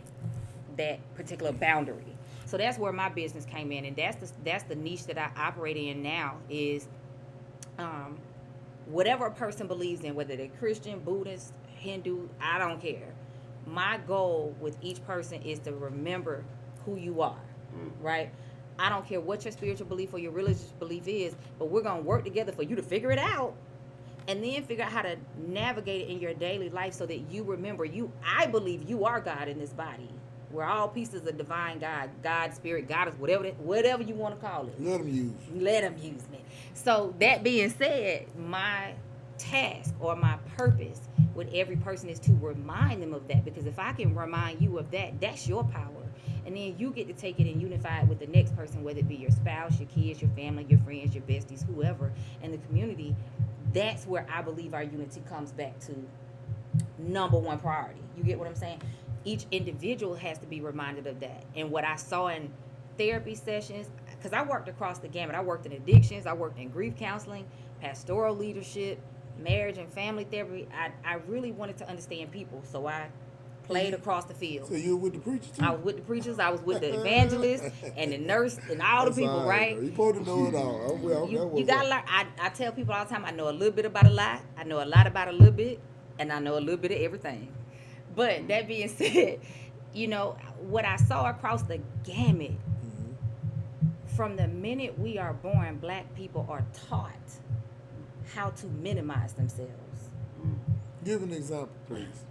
particular boundary. So that's where my business came in, and that's the niche that I operate in now is whatever a person believes in, whether they're Christian, Buddhist, Hindu, I don't care. My goal with each person is to remember who you are. Right? I don't care what your spiritual belief or your religious belief is, but we're going to work together for you to figure it out and then figure out how to navigate it in your daily life so that you remember I believe you are God in this body. We're all pieces of divine God, spirit, goddess, whatever you want to call it. Let them use. Let them use me. So that being said, my task or my purpose with every person is to remind them of that, because if I can remind you of that, that's your power. And then you get to take it and unify it with the next person, whether it be your spouse, your kids, your family, your friends, your besties, whoever in the community. That's where I believe our unity comes back to number one priority. You get what I'm saying? Each individual has to be reminded of that. And what I saw in therapy sessions, because I worked across the gamut. I worked in addictions, I worked in grief counseling, pastoral leadership, marriage and family therapy. I really wanted to understand people, so I played across the field. So you were with the preachers too? I was with the preachers, I was with the evangelists and the nurse and all the people, all right? You supposed to know it all. You gotta learn. I tell people all the time, I know a little bit about a lot, I know a lot about a little bit, and I know a little bit of everything. But that being said, what I saw across the gamut, from the minute we are born, black people are taught how to minimize themselves. Give an example, please.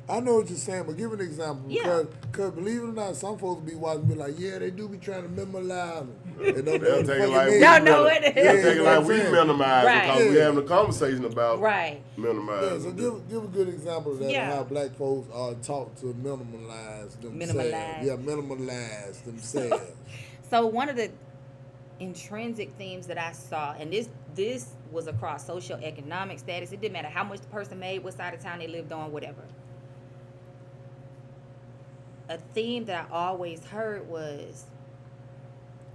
I know what you're saying, but give an example. Yeah. Because believe it or not, some folks be watching, be like, yeah, they do be trying to memorize. And don't They'll know take the it like fucking we name. Don't know what it They'll is. take it like we Yeah. minimize Right. because we Yeah. having a conversation about Right. Yeah, minimizing. so give a good example of that, Yeah. of how black folks are taught to minimalize themselves. Minimalize. Yeah, minimalize themselves. So one of the intrinsic themes that I saw, and this was across socioeconomic status. It didn't matter how much the person made, what side of town they lived on, whatever. A theme that I always heard was,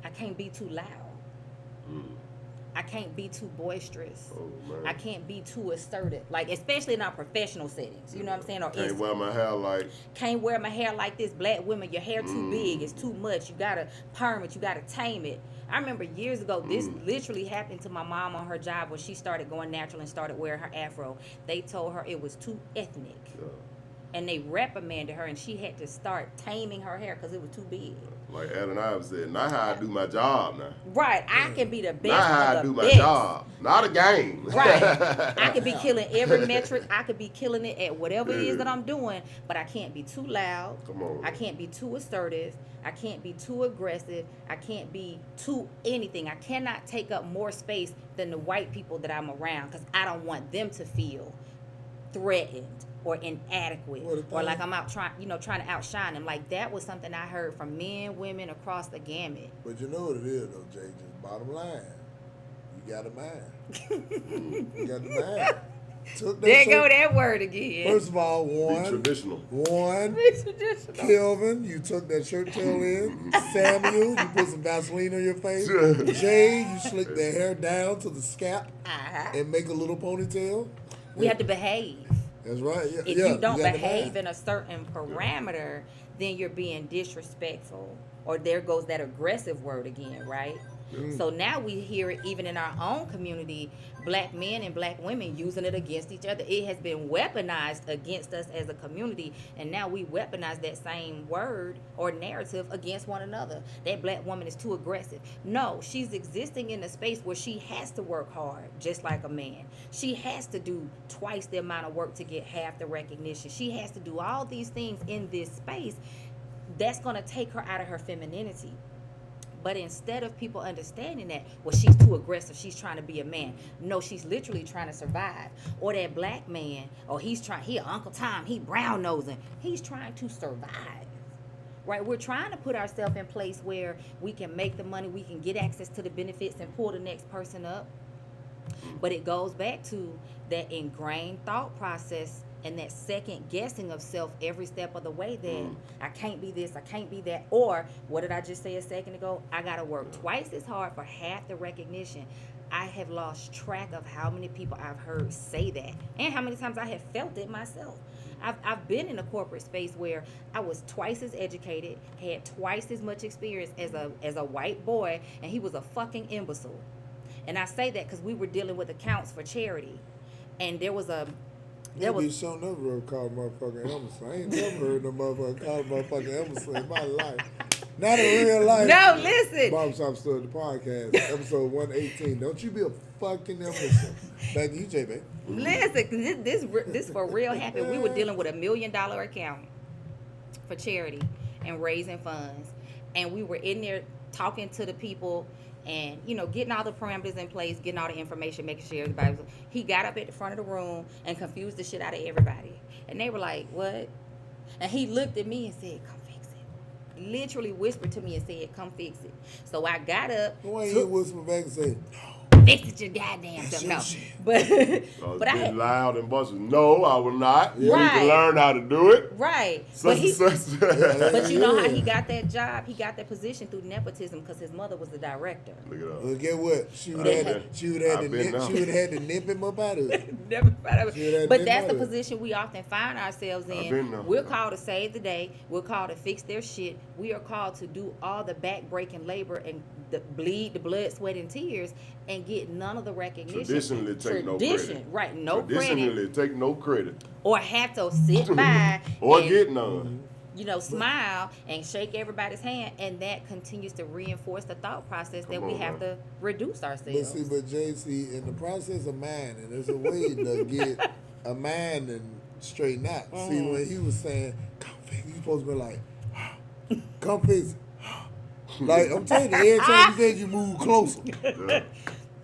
I can't be too loud. I can't be too boisterous. Oh, man. I can't be too assertive. Like, especially in our professional settings. You know what I'm saying? Or Can't in- wear my hair like. can't wear my hair like this. Black women, your hair too big. It's too much. You gotta perm it. You gotta tame it. I remember years ago, this literally happened to my mom on her job when she started going natural and started wearing her afro. They told her it was too ethnic. And they reprimanded her, and she had to start taming her hair because it was too big. Like Adam Ives said, not how I do my job now. Right, I can be the best Not how I of do the my best. job. Not a game. Right. I could be killing every metric. I could be killing it at whatever it is that I'm doing, but I can't be too loud. Come on. I can't be too assertive. I can't be too aggressive. I can't be too anything. I cannot take up more space than the white people that I'm around because I don't want them to feel threatened or inadequate or like I'm out trying to outshine them. Like that was something I heard from men, women across the gamut. But you know what it is, though, Jay? Just bottom line. You got a mind. You got the mind. Took that There shirt- go that word again. First of all, Be one, traditional. Kelvin, you took that shirt tail in. Samuel, you put some Vaseline on your face. Jay, you slick the hair down to the scalp and make a little ponytail. We have to behave. That's right. Yeah, If yeah, you don't got the behave mind. in a certain parameter, then you're being disrespectful. Or there goes that aggressive word again, right? So now we hear it even in our own community, black men and black women using it against each other. It has been weaponized against us as a community, and now we weaponize that same word or narrative against one another. That black woman is too aggressive. No, she's existing in a space where she has to work hard, just like a man. She has to do twice the amount of work to get half the recognition. She has to do all these things in this space. That's going to take her out of her femininity. But instead of people understanding that, well, she's too aggressive, she's trying to be a man. No, she's literally trying to survive. Or that black man, he Uncle Tom, he brown nosing. He's trying to survive. Right? We're trying to put ourselves in place where we can make the money, we can get access to the benefits and pull the next person up. But it goes back to that ingrained thought process and that second guessing of self every step of the way that I can't be this, I can't be that. Or what did I just say a second ago? I got to work twice as hard for half the recognition. I have lost track of how many people I've heard say that and how many times I have felt it myself. I've been in a corporate space where I was twice as educated, had twice as much experience as a white boy, and he was a fucking imbecile. And I say that because we were dealing with accounts for charity. And there was Maybe some never called motherfucking Emerson. I ain't never heard no motherfucker call motherfucking Emerson in my life. Not in real life. No, listen. Barbershop Story, the podcast, episode 118. Don't you be a fucking Emerson. Back to you, J-Bay. Listen, 'cause this for real happened. We were dealing with $1 million account for charity and raising funds. And we were in there talking to the people and, getting all the parameters in place, getting all the information, making sure everybody was. He got up at the front of the room and confused the shit out of everybody. And they were like, what? And he looked at me and said, come fix it. Literally whispered to me and said, come fix it. So I got up. Why you hit whisper back and say, fix it your goddamn self. No. But I Been had, loud and busted. No, I will not. You need Right. to learn how to do it. right. Such and such. But you know how he got that job? He got that position through nepotism because his mother was the director. Look it up. well, get what? She would I've have been there. had to nip him up out of it. Never thought of See, that it. But didn't that's the matter. position we often find ourselves I've in. been there. We're called to save the day. We're called to fix their shit. We are called to do all the back-breaking labor and the blood, sweat, and tears, and get none of the recognition. Traditionally take no credit. Right? No credit, Traditionally take no credit. or have to sit by Or and, get none. smile and shake everybody's hand, and that continues to reinforce the thought process that Come we on, have man. to reduce But ourselves. see, in the process of mining, there's a way to get a mind and straighten out. See, Mm-hmm. when he was saying, come fix it, you supposed to be like, come fix it. Like, I'm telling you, every time you said you move closer. Yeah.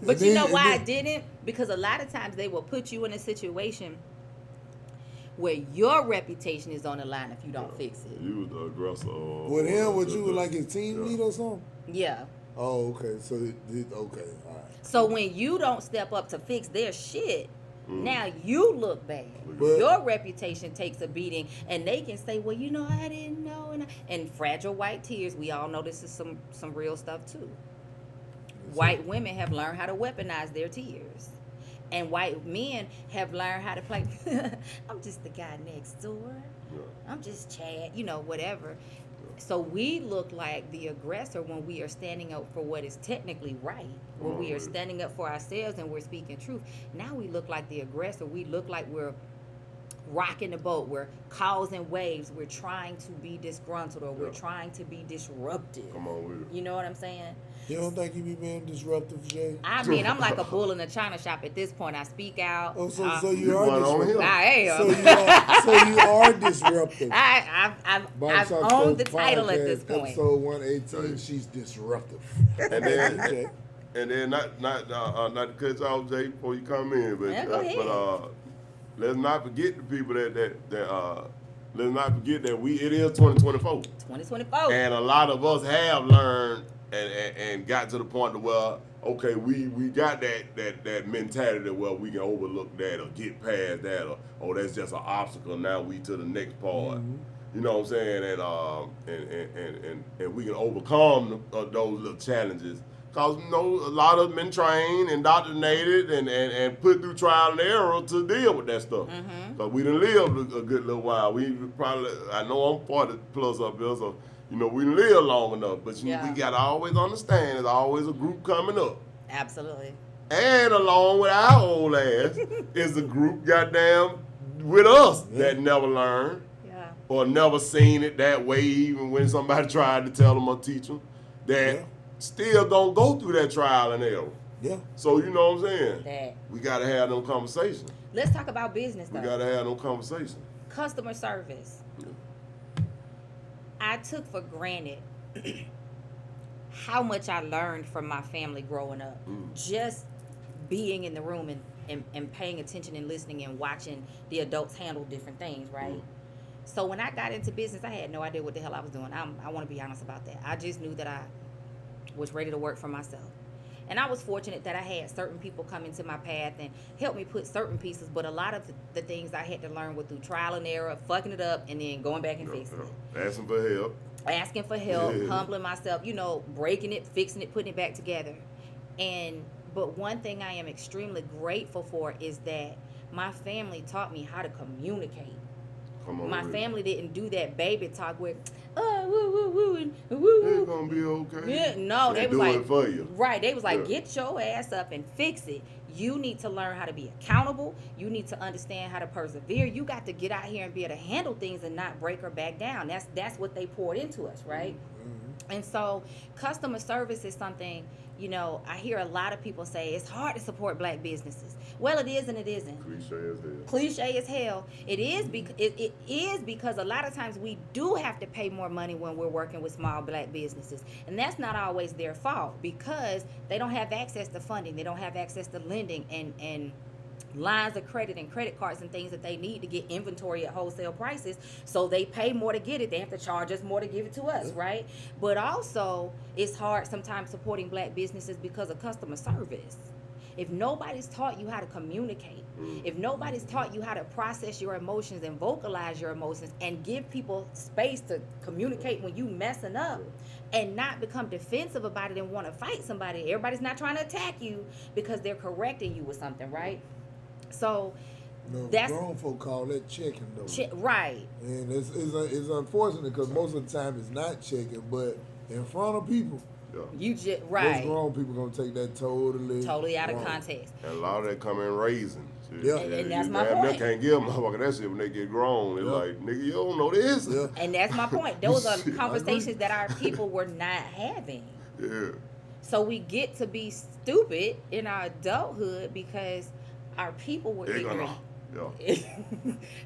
But And you know then- why I and then- didn't? Because a lot of times they will put you in a situation where your reputation is on the line if you don't fix it. You was the aggressor. With him, was you like his team Yeah. lead or something? Yeah. Oh, okay. So, okay, all right. So when you don't step up to fix their shit, Mm. now you look bad. But- Your reputation takes a beating, and they can say, "Well, you know, I didn't know." And fragile white tears. We all know this is some real stuff too. White women have learned how to weaponize their tears, and white men have learned how to play. I'm just the guy next door. Yeah. I'm just Chad, you know, whatever. So we look like the aggressor when we are standing up for what is technically right, when we are standing up for ourselves and we're speaking truth. Now we look like the aggressor. We look like we're rocking the boat. We're causing waves. We're trying to be disgruntled, or we're Yeah. trying to be disruptive. Come on with it. You know what I'm saying? You don't think you be being disruptive, Jay? I mean, I'm like a bull in a china shop at this point. I speak out. Oh, so Uh, you You are went on disruptive. him. I am. So you are disruptive. I've Barbershop owned the Show title at Podcast, this point. Episode 118, she's disruptive. And then, Okay. and then not to cut you off, Jay, before you come in, but Yeah, go ahead. let's not forget the people that let's not forget that it is 2024, 2024. and a lot of us have learned and got to the point to where okay, we got that mentality where we can overlook that or get past that, or oh, that's just an obstacle. Now we to the next part. You know what I'm saying? And we can overcome those little challenges. Cause you know a lot of them been trained, indoctrinated, and put through trial and error to deal with that stuff. Cause we done lived a good little while. We probably, I know I'm 40 plus up here, so you know we done lived long enough. But we gotta always understand there's always a group coming up. Absolutely. And along with our old ass is a group goddamn with us that never learned Yeah. or never seen it that way, even when somebody tried to tell them or teach them, that still gonna go through that trial and error. Yeah. So you know what I'm saying? That. We gotta have them conversations. Let's talk about business We though. gotta have them conversations. Customer service. I took for granted how much I learned from my family growing up. Just being in the room and paying attention and listening and watching the adults handle different things, right? So when I got into business, I had no idea what the hell I was doing. I want to be honest about that. I just knew that I was ready to work for myself. And I was fortunate that I had certain people come into my path and help me put certain pieces, but a lot of the things I had to learn were through trial and error, fucking it up, and then going back and fixing it. Asking for help. Asking for help, humbling myself, you know, breaking it, fixing it, putting it back together. But one thing I am extremely grateful for is that my family taught me how to communicate. Come on. My with family didn't do that baby talk with, oh, woo, woo, woo, and woo, woo. It's gonna be okay. Yeah, no, they was do like, it for you. right? They was like, Yeah. get your ass up and fix it. You need to learn how to be accountable. You need to understand how to persevere. You got to get out here and be able to handle things and not break or back down. That's what they poured into us, right? And so, customer service is something. You know, I hear a lot of people say it's hard to support black businesses. Well, it is and it isn't. Cliche as hell. Cliche as hell. It is because a lot of times we do have to pay more money when we're working with small black businesses, and that's not always their fault because they don't have access to funding, they don't have access to lending and lines of credit and credit cards and things that they need to get inventory at wholesale prices, so they pay more to get it. They have to charge us more to give it to us, right? But also it's hard sometimes supporting black businesses because of customer service. If nobody's taught you how to communicate, if nobody's taught you how to process your emotions and vocalize your emotions and give people space to communicate when you messing up and not become defensive about it and want to fight somebody, everybody's not trying to attack you because they're correcting you with something, right? So No, that's grown folk call that checking though. right. And it's unfortunate because most of the time it's not checking, but in front of people, Yeah. You just most right. grown people gonna take that totally Totally out of wrong. context. And a lot of that come in raising. Yeah. And that's you my damn near point. can't give a motherfucker that shit when they get grown. They're Yeah. like, nigga, you don't know this. Yeah. And that's my point. Those are Shit, I conversations that our people were not having. Yeah. So we get to be stupid in our adulthood because our people were ignorant. Yeah.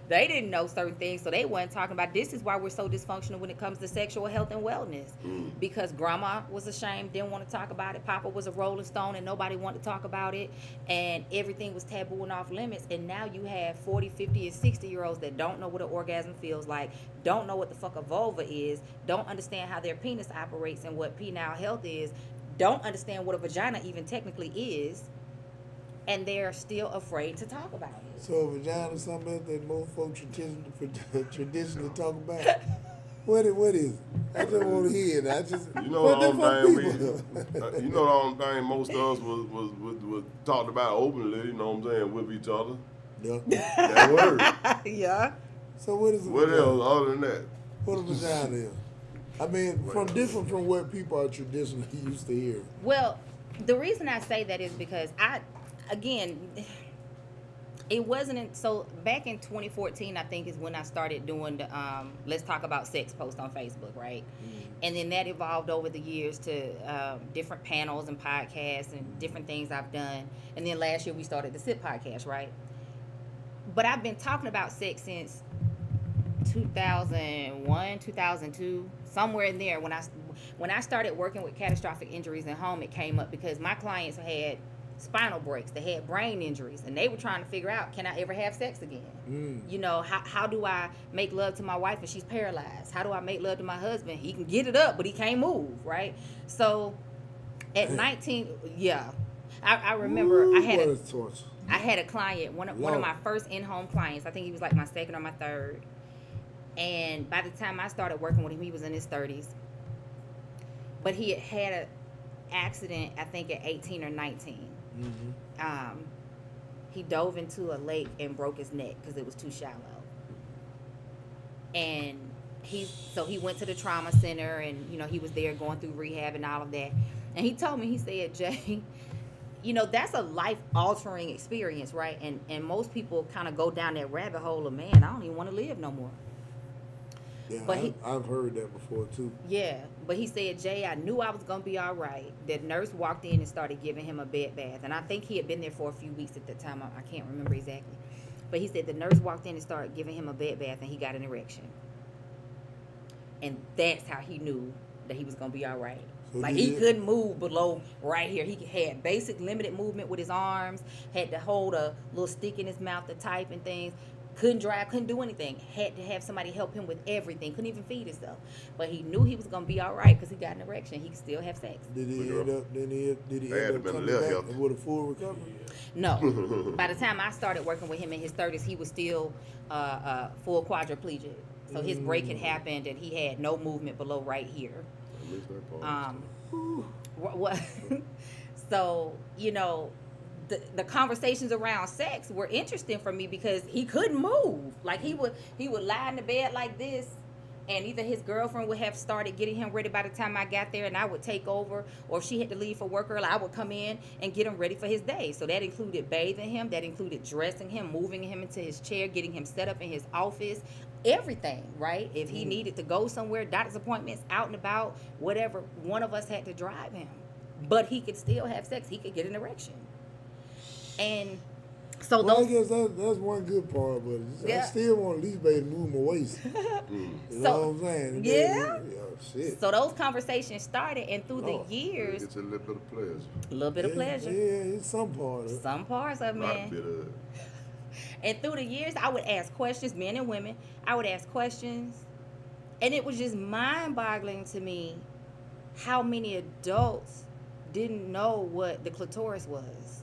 They didn't know certain things, so they weren't talking about. This is why we're so dysfunctional when it comes to sexual health and wellness. Because grandma was ashamed, didn't want to talk about it. Papa was a rolling stone and nobody wanted to talk about it. And everything was taboo and off limits. And now you have 40, 50, and 60-year-olds that don't know what an orgasm feels like, don't know what the fuck a vulva is, don't understand how their penis operates and what penile health is, don't understand what a vagina even technically is, and they're still afraid to talk about it. So a vagina is something that most folks traditionally talk about. What is it? I just want to hear it. I just You know the only thing people. you know the only thing most of us was talked about openly, you know what I'm saying, with each other. Yeah. That word. Yeah. So what is a What vagina? else other than that? What a vagina is? I mean, different from what people are traditionally used to hearing. Well, the reason I say that is because it wasn't so back in 2014, I think, is when I started doing the Let's Talk About Sex post on Facebook, right? And then that evolved over the years to different panels and podcasts and different things I've done. And then last year we started the SIP podcast, right? But I've been talking about sex since 2001, 2002, somewhere in there. When I started working with catastrophic injuries in home, it came up because my clients had spinal breaks, they had brain injuries, and they were trying to figure out, can I ever have sex again? You know, how do I make love to my wife and she's paralyzed? How do I make love to my husband? He can get it up, but he can't move, right? So at 19, yeah, I remember I had a client, one of my first in-home clients. I think he was like my second or my third. And by the time I started working with him, he was in his 30s. But he had an accident, I think, at 18 or 19. He dove into a lake and broke his neck because it was too shallow. And he went to the trauma center, and you know, he was there going through rehab and all of that. And he told me, he said, Jay, you know, that's a life-altering experience, right? And most people kind of go down that rabbit hole of, man, I don't even want to live no more. Yeah, but I've heard that before too. Yeah, but he said, Jay, I knew I was going to be all right. The nurse walked in and started giving him a bed bath. And I think he had been there for a few weeks at the time. I can't remember exactly. But he said the nurse walked in and started giving him a bed bath, and he got an erection. And that's how he knew that he was going to be all right. So like, he couldn't move below right here. He had basic limited movement with his arms, had to hold a little stick in his mouth to type and things. Couldn't drive, couldn't do anything. Had to have somebody help him with everything. Couldn't even feed himself. But he knew he was going to be all right because he got an erection. He could still have sex. Did he end up coming back with a full recovery? No. By the time I started working with him in his 30s, he was still full quadriplegic. So his break had happened, and he had no movement below right here. So, you know, the conversations around sex were interesting for me because he couldn't move. Like, he would lie in the bed like this, and either his girlfriend would have started getting him ready by the time I got there, and I would take over, or if she had to leave for work early, I would come in and get him ready for his day. So that included bathing him, that included dressing him, moving him into his chair, getting him set up in his office, everything, right? If he needed to go somewhere, doctor's appointments, out and about, whatever, one of us had to drive him. But he could still have sex. He could get an erection. And so I guess that's one good part, but I still want at least be able to move my waist. You know what I'm saying? Yeah. Shit. So those conversations started, and through the years, it's a little bit of pleasure. A little bit of pleasure. Yeah, it's some part of it. Some parts of it, man. Not a bit of it. And through the years, I would ask questions, men and women. I would ask questions, and it was just mind-boggling to me how many adults didn't know what the clitoris was.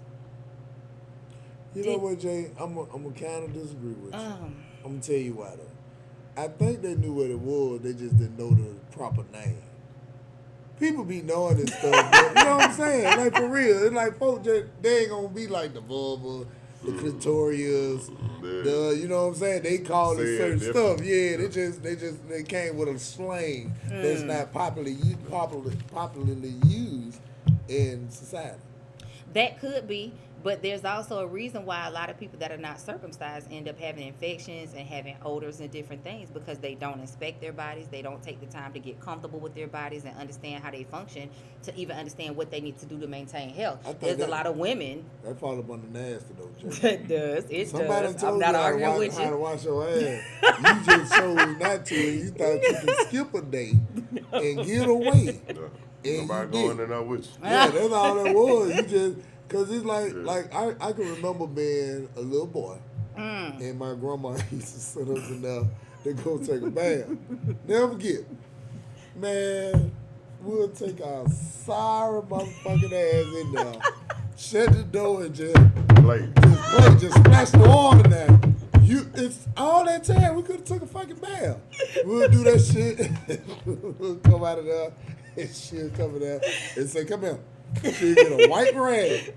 You know what, Jay? I'm gonna kind of disagree with you. I'm gonna tell you why though. I think they knew what it was. They just didn't know the proper name. People be knowing this stuff, but you know what I'm saying? Like, for real, it's like folks just, they ain't gonna be like the vulva, the clitorius, you know what I'm saying? They call it certain stuff. Yeah, they came with a slang that's not popularly used in society. That could be, but there's also a reason why a lot of people that are not circumcised end up having infections and having odors and different things because they don't inspect their bodies. They don't take the time to get comfortable with their bodies and understand how they function to even understand what they need to do to maintain health. There's a lot of women. That fall up on the nasty though, Jay. It does. It Somebody does. told I'm not you arguing with how to you. wash your ass. You just chose not to, and you thought you could skip a day and get away. And Nobody you going did. in there with you. Yeah, that's all that was. You just, cause it's like I can remember being a little boy, and my grandma used to send us in there to go take a bath. Never forget, man. We'll take our sorry motherfucking ass in there, shut the door, and just splash the water now. It's all that time we could have took a fucking bath. We'll do that shit. We'll come out of there, and she'll come in there and say, "Come here." She'll get a white rag,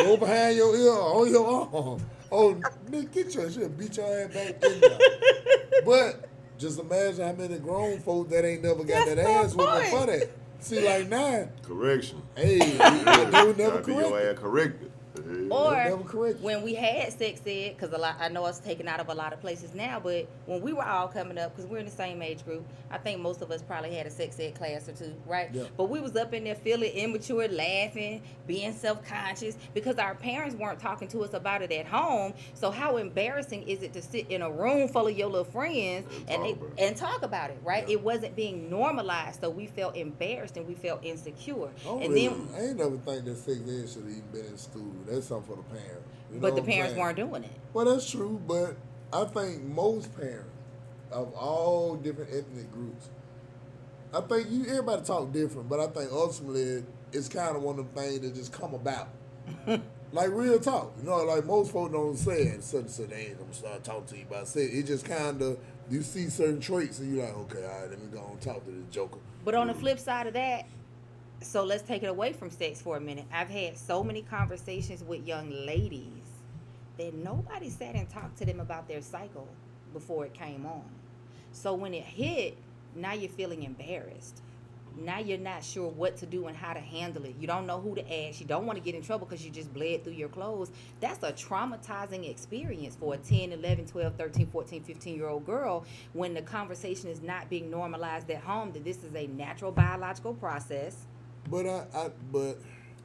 go behind your ear, on your arm. Oh, nigga, get your shit, beat your ass back in there. But just imagine how many grown folks that ain't never got that ass whooping for that. See, like now, Correction. hey, they would never Gotta be your correct. ass corrected. Or never correct. when we had sex ed, because I know it's taken out of a lot of places now, but when we were all coming up, because we're in the same age group, I think most of us probably had a sex ed class or two, right? Yeah. But we was up in there feeling immature, laughing, being self-conscious, because our parents weren't talking to us about it at home. So how embarrassing is it to sit in a room full of your little friends and talk about it, right? Yeah. It wasn't being normalized, so we felt embarrassed and we felt insecure. I ain't never think that sex ed should have even been in school. That's something for the parents. You know But the what I'm parents saying? weren't doing it. Well, that's true, but I think most parents of all different ethnic groups, I think everybody talk different, but I think ultimately it's kind of one of the things that just come about. Like real talk. You know, like most folks don't say it. Suddenly say, they ain't going to start talking to you about sex. It just kind of, you see certain traits and you're like, okay, all right, let me go and talk to this joker. But on the flip side of that, so let's take it away from sex for a minute. I've had so many conversations with young ladies that nobody sat and talked to them about their cycle before it came on. So when it hit, now you're feeling embarrassed. Now you're not sure what to do and how to handle it. You don't know who to ask. You don't want to get in trouble because you just bled through your clothes. That's a traumatizing experience for a 10, 11, 12, 13, 14, 15-year-old girl when the conversation is not being normalized at home, that this is a natural biological process.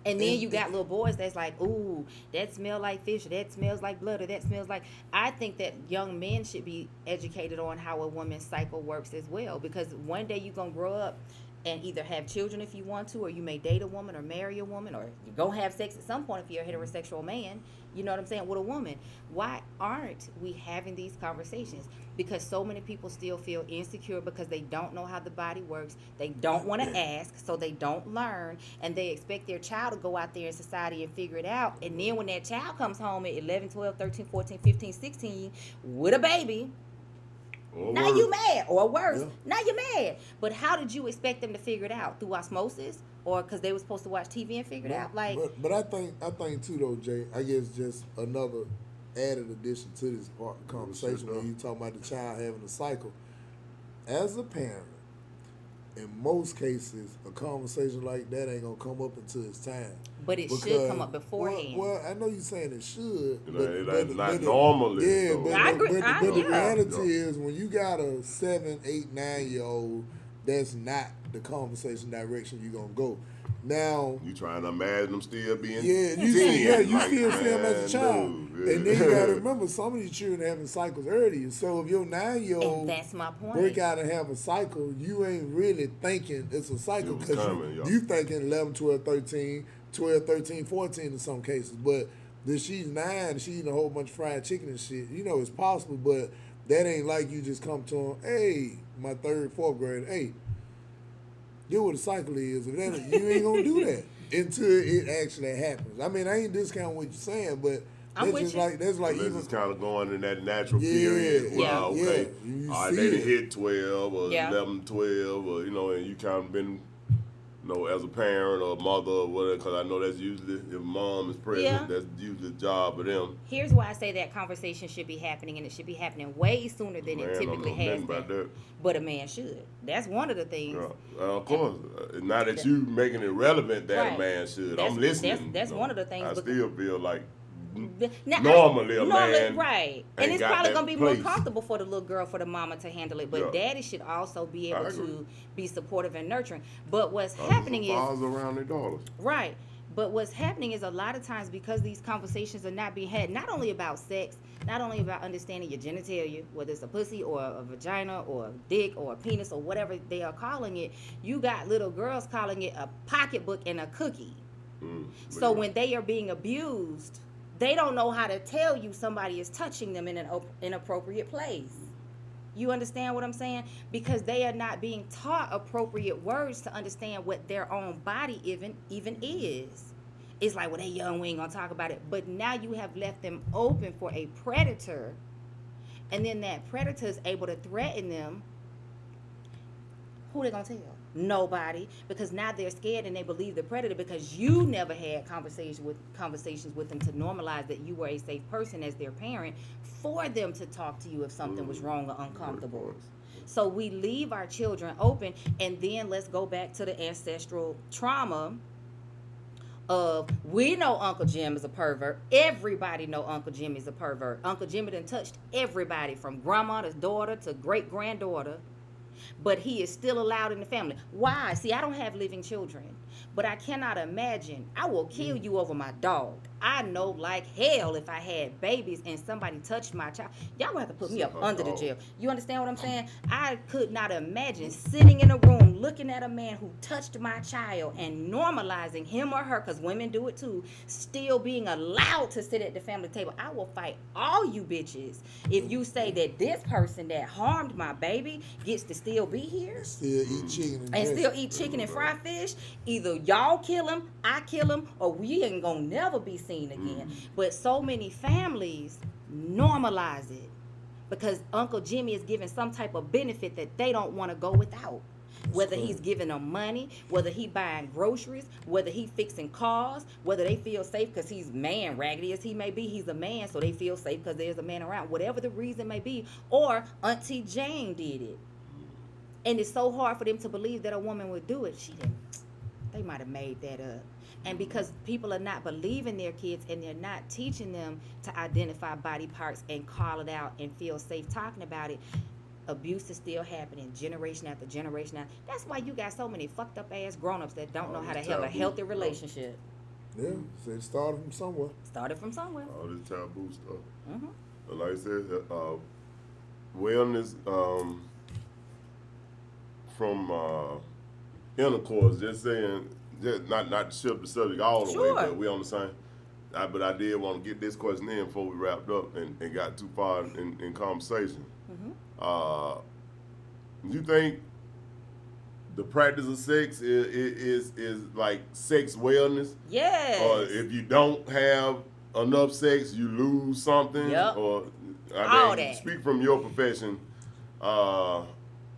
And then you got little boys that's like, ooh, that smells like fish, or that smells like blood, or that smells like... I think that young men should be educated on how a woman's cycle works as well, because one day you're going to grow up and either have children if you want to, or you may date a woman or marry a woman, or you're going to have sex at some point if you're a heterosexual man, you know what I'm saying, with a woman. Why aren't we having these conversations? Because so many people still feel insecure because they don't know how the body works. They don't want to ask, so they don't learn, and they expect their child to go out there in society and figure it out. And then when that child comes home at 11, 12, 13, 14, 15, 16 with a baby, Or now worse. you mad, or worse. Yeah. Now you mad. But how did you expect them to figure it out? Through osmosis, or because they were supposed to watch TV and figure it out? Like, but I think too though, Jay. I guess just another added addition to this part of the conversation when you talking about the child having a cycle. As a parent, in most cases, a conversation like that ain't gonna come up until it's time. but it should come up beforehand. Well, I know you're saying it should, It's not normally. Yeah, though. I agree. but the Yeah. reality is when you got a 7, 8, 9-year-old, that's not the conversation direction you're gonna go. Now, You trying to imagine them still being yeah, 10, you like, still see them as a man, child, dude, yeah. and then you gotta remember some of these children having cycles early. So if your 9-year-old And that's my point. break out and have a cycle, you ain't really thinking it's a cycle It was because coming, yo. you thinking 11, 12, 13, 12, 13, 14 in some cases. But if she's 9, she eating a whole bunch of fried chicken and shit. You know it's possible, but that ain't like you just come to them, hey, my 3rd, 4th grade, hey, get what a cycle is. If that, you ain't gonna do that until it actually happens. I mean, I ain't discounting what you're saying, but I'm that's with just you. like that's like Unless even it's kind of going in that natural Yeah, period. yeah, Well, okay, yeah. You all right, see they done it. hit 12 or Yeah. 11, 12, or, you know, and you kind of been as a parent or mother or whatever, because I know that's usually, if mom is present, Yeah. that's usually the job of them. Here's why I say that conversation should be happening, and it should be happening way sooner than Man, it I don't typically know has nothing about been. that. But a man should. That's one of the things. Yeah. Of course. Now that you making it relevant that Right. a man should, That's- I'm listening. that's one of the things, I but- still feel like Now, normally a man right, and ain't it's got probably that gonna be place. more comfortable for the little girl, for the mama to handle it. But Yeah. daddy should also be I able agree. to be supportive and nurturing. But what's Husbands happening and is fathers around their daughters. right. But what's happening is a lot of times, because these conversations are not being had, not only about sex, not only about understanding your genitalia, whether it's a pussy or a vagina or a dick or a penis or whatever they are calling it, you got little girls calling it a pocketbook and a cookie. So when they are being abused, they don't know how to tell you somebody is touching them in an inappropriate place. You understand what I'm saying? Because they are not being taught appropriate words to understand what their own body even is. It's like, well, they young, we ain't gonna talk about it. But now you have left them open for a predator, and then that predator is able to threaten them. Who they gonna tell? Nobody, because now they're scared and they believe the predator, because you never had conversations with them to normalize that you were a safe person as their parent for them to talk to you if something was wrong or uncomfortable. So we leave our children open, and then let's go back to the ancestral trauma of, we know Uncle Jim is a pervert. Everybody know Uncle Jim is a pervert. Uncle Jimmy done touched everybody from grandma to daughter to great granddaughter. But he is still allowed in the family. Why? See, I don't have living children, but I cannot imagine. I will kill you over my dog. I know like hell if I had babies and somebody touched my child, y'all gonna have to put me up under the jail. You understand what I'm saying? I could not imagine sitting in a room looking at a man who touched my child and normalizing him or her, because women do it too, still being allowed to sit at the family table. I will fight all you bitches if you say that this person that harmed my baby gets to still be here Still eat chicken and still eat chicken and fried fish. Either y'all kill him, I kill him, or we ain't gonna never be seen again. But so many families normalize it because Uncle Jimmy is giving some type of benefit that they don't want to go without. Whether he's giving them money, whether he buying groceries, whether he fixing cars, whether they feel safe because he's man, raggedy as he may be, he's a man, so they feel safe because there's a man around. Whatever the reason may be, or Auntie Jane did it. And it's so hard for them to believe that a woman would do it. She didn't. They might have made that up. And because people are not believing their kids and they're not teaching them to identify body parts and call it out and feel safe talking about it, abuse is still happening generation after generation. That's why you got so many fucked up ass grown-ups that don't know how to have a healthy relationship. Yeah, so it started from somewhere. Started from somewhere. All this taboo stuff. Mm-hmm. But like I said, wellness from intercourse, just saying, just not to shift the subject all the way, Sure. but we on the same. But I did want to get this question in before we wrapped up and got too far in conversation. Mm-hmm. You think the practice of sex is like sex wellness? Yes. Or if you don't have enough sex, you lose something? Yep. Or All that. Speak from your profession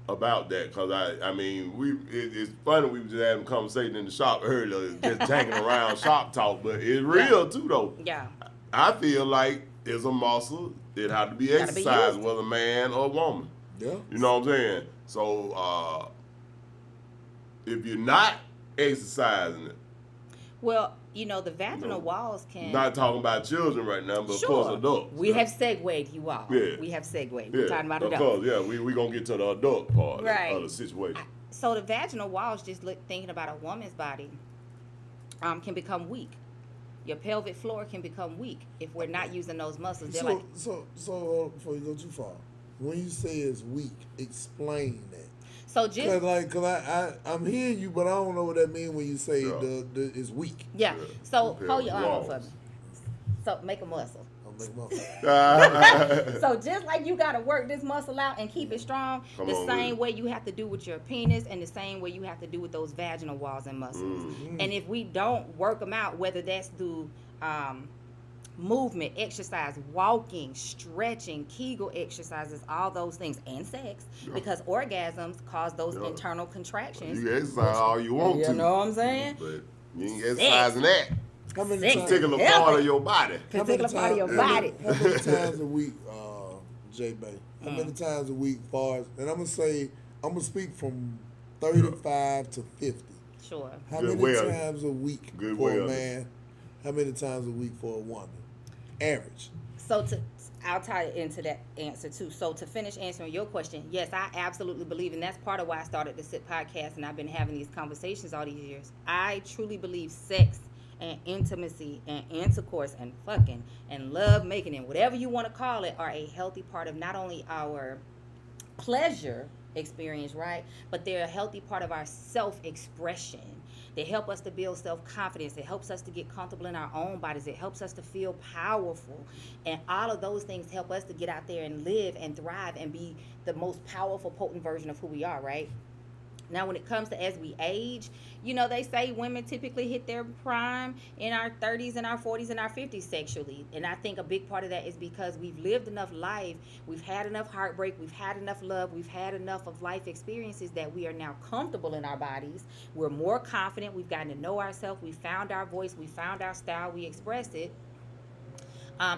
about that, because I mean, it's funny, we were just having a conversation in the shop earlier, just tanking around shop talk, but it's real too though. Yeah. I feel like it's a muscle. It had to be Gotta be exercised, used. whether man or woman. Yeah. You know what I'm saying? So if you're not exercising it, Well, you know, the vaginal walls can. not talking about children right now, but Sure. of course adults. We have segued you all. Yeah. We have segued. yeah, We're talking about of adults. course, yeah, we gonna get to the adult part Right. of the situation. So the vaginal walls, just thinking about a woman's body, can become weak. Your pelvic floor can become weak if we're not using those muscles. They're like, So before you go too far, when you say it's weak, explain that. so just, I'm hearing you, but I don't know what that means when you say Yeah. the it's weak. yeah. Yeah. So Repair hold your arm up for walls. me. So make a muscle. I'll make my So just like you gotta work this muscle out and keep it strong, Come the on same with it. way you have to do with your penis, and the same way you have to do with those vaginal walls and muscles. Mm. And if we don't work them out, whether that's through movement, exercise, walking, stretching, Kegel exercises, all those things, and sex, because orgasms cause those internal contractions. You can exercise all you want to. You know what I'm saying? But you ain't exercising that. How many Sex. times? Particular Yeah. part of your body. Particular part of your body. How many times a week, J Bay? How many times a week, far as, and I'm gonna speak from 35 to 50. Sure. How Good many wellness. times a week Good for a wellness. man? How many times a week for a woman? Average. So I'll tie it into that answer too. So to finish answering your question, yes, I absolutely believe, and that's part of why I started the SIP podcast, and I've been having these conversations all these years. I truly believe sex and intimacy and intercourse and fucking and love making and whatever you want to call it are a healthy part of not only our pleasure experience, right? But they're a healthy part of our self-expression. They help us to build self-confidence. It helps us to get comfortable in our own bodies. It helps us to feel powerful. And all of those things help us to get out there and live and thrive and be the most powerful, potent version of who we are, right? Now, when it comes to as we age, you know, they say women typically hit their prime in our 30s and our 40s and our 50s sexually. And I think a big part of that is because we've lived enough life, we've had enough heartbreak, we've had enough love, we've had enough of life experiences that we are now comfortable in our bodies. We're more confident, we've gotten to know ourselves, we found our voice, we found our style, we expressed it.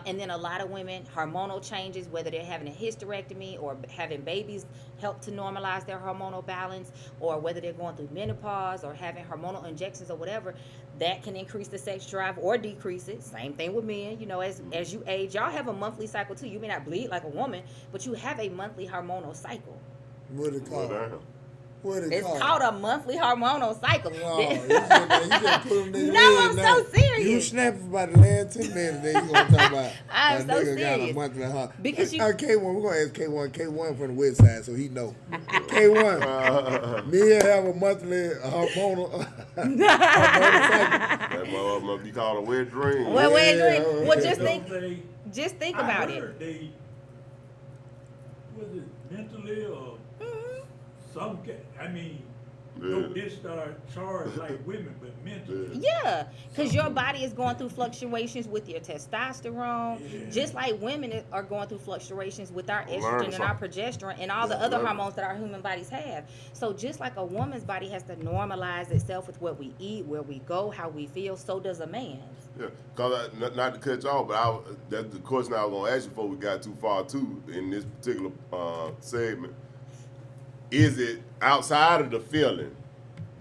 And then a lot of women, hormonal changes, whether they're having a hysterectomy or having babies, help to normalize their hormonal balance, or whether they're going through menopause or having hormonal injections or whatever, that can increase the sex drive or decrease it. Same thing with men. You know, as you age, y'all have a monthly cycle too. You may not bleed like a woman, but you have a monthly hormonal cycle. What it Well, called? damn. What it It's called? called a monthly hormonal cycle. No, you just put them niggas No, I'm in so now. serious. You snap about the last 10 minutes, then you gonna talk about I'm that so nigga got a serious. monthly Because you- K1, we're gonna ask K1 from the west side so he know. K1, men have a monthly hormonal cycle. That mother must be called a wet dream. Well, wait, Yeah, wait. Well, Don't just think I about heard it. They, was it mentally or some? I mean, no discharge like women, but mentally. Yeah, because your body is going through fluctuations with your testosterone, Yeah. just like women are going through fluctuations with our Learn estrogen and our something. progesterone and all the other learn. hormones that our human bodies have. So just like a woman's body has to normalize itself with what we eat, where we go, how we feel, so does a man's. Yeah, cause not to cut you off, but that's the question I was gonna ask you before we got too far too in this particular segment. Is it outside of the feeling,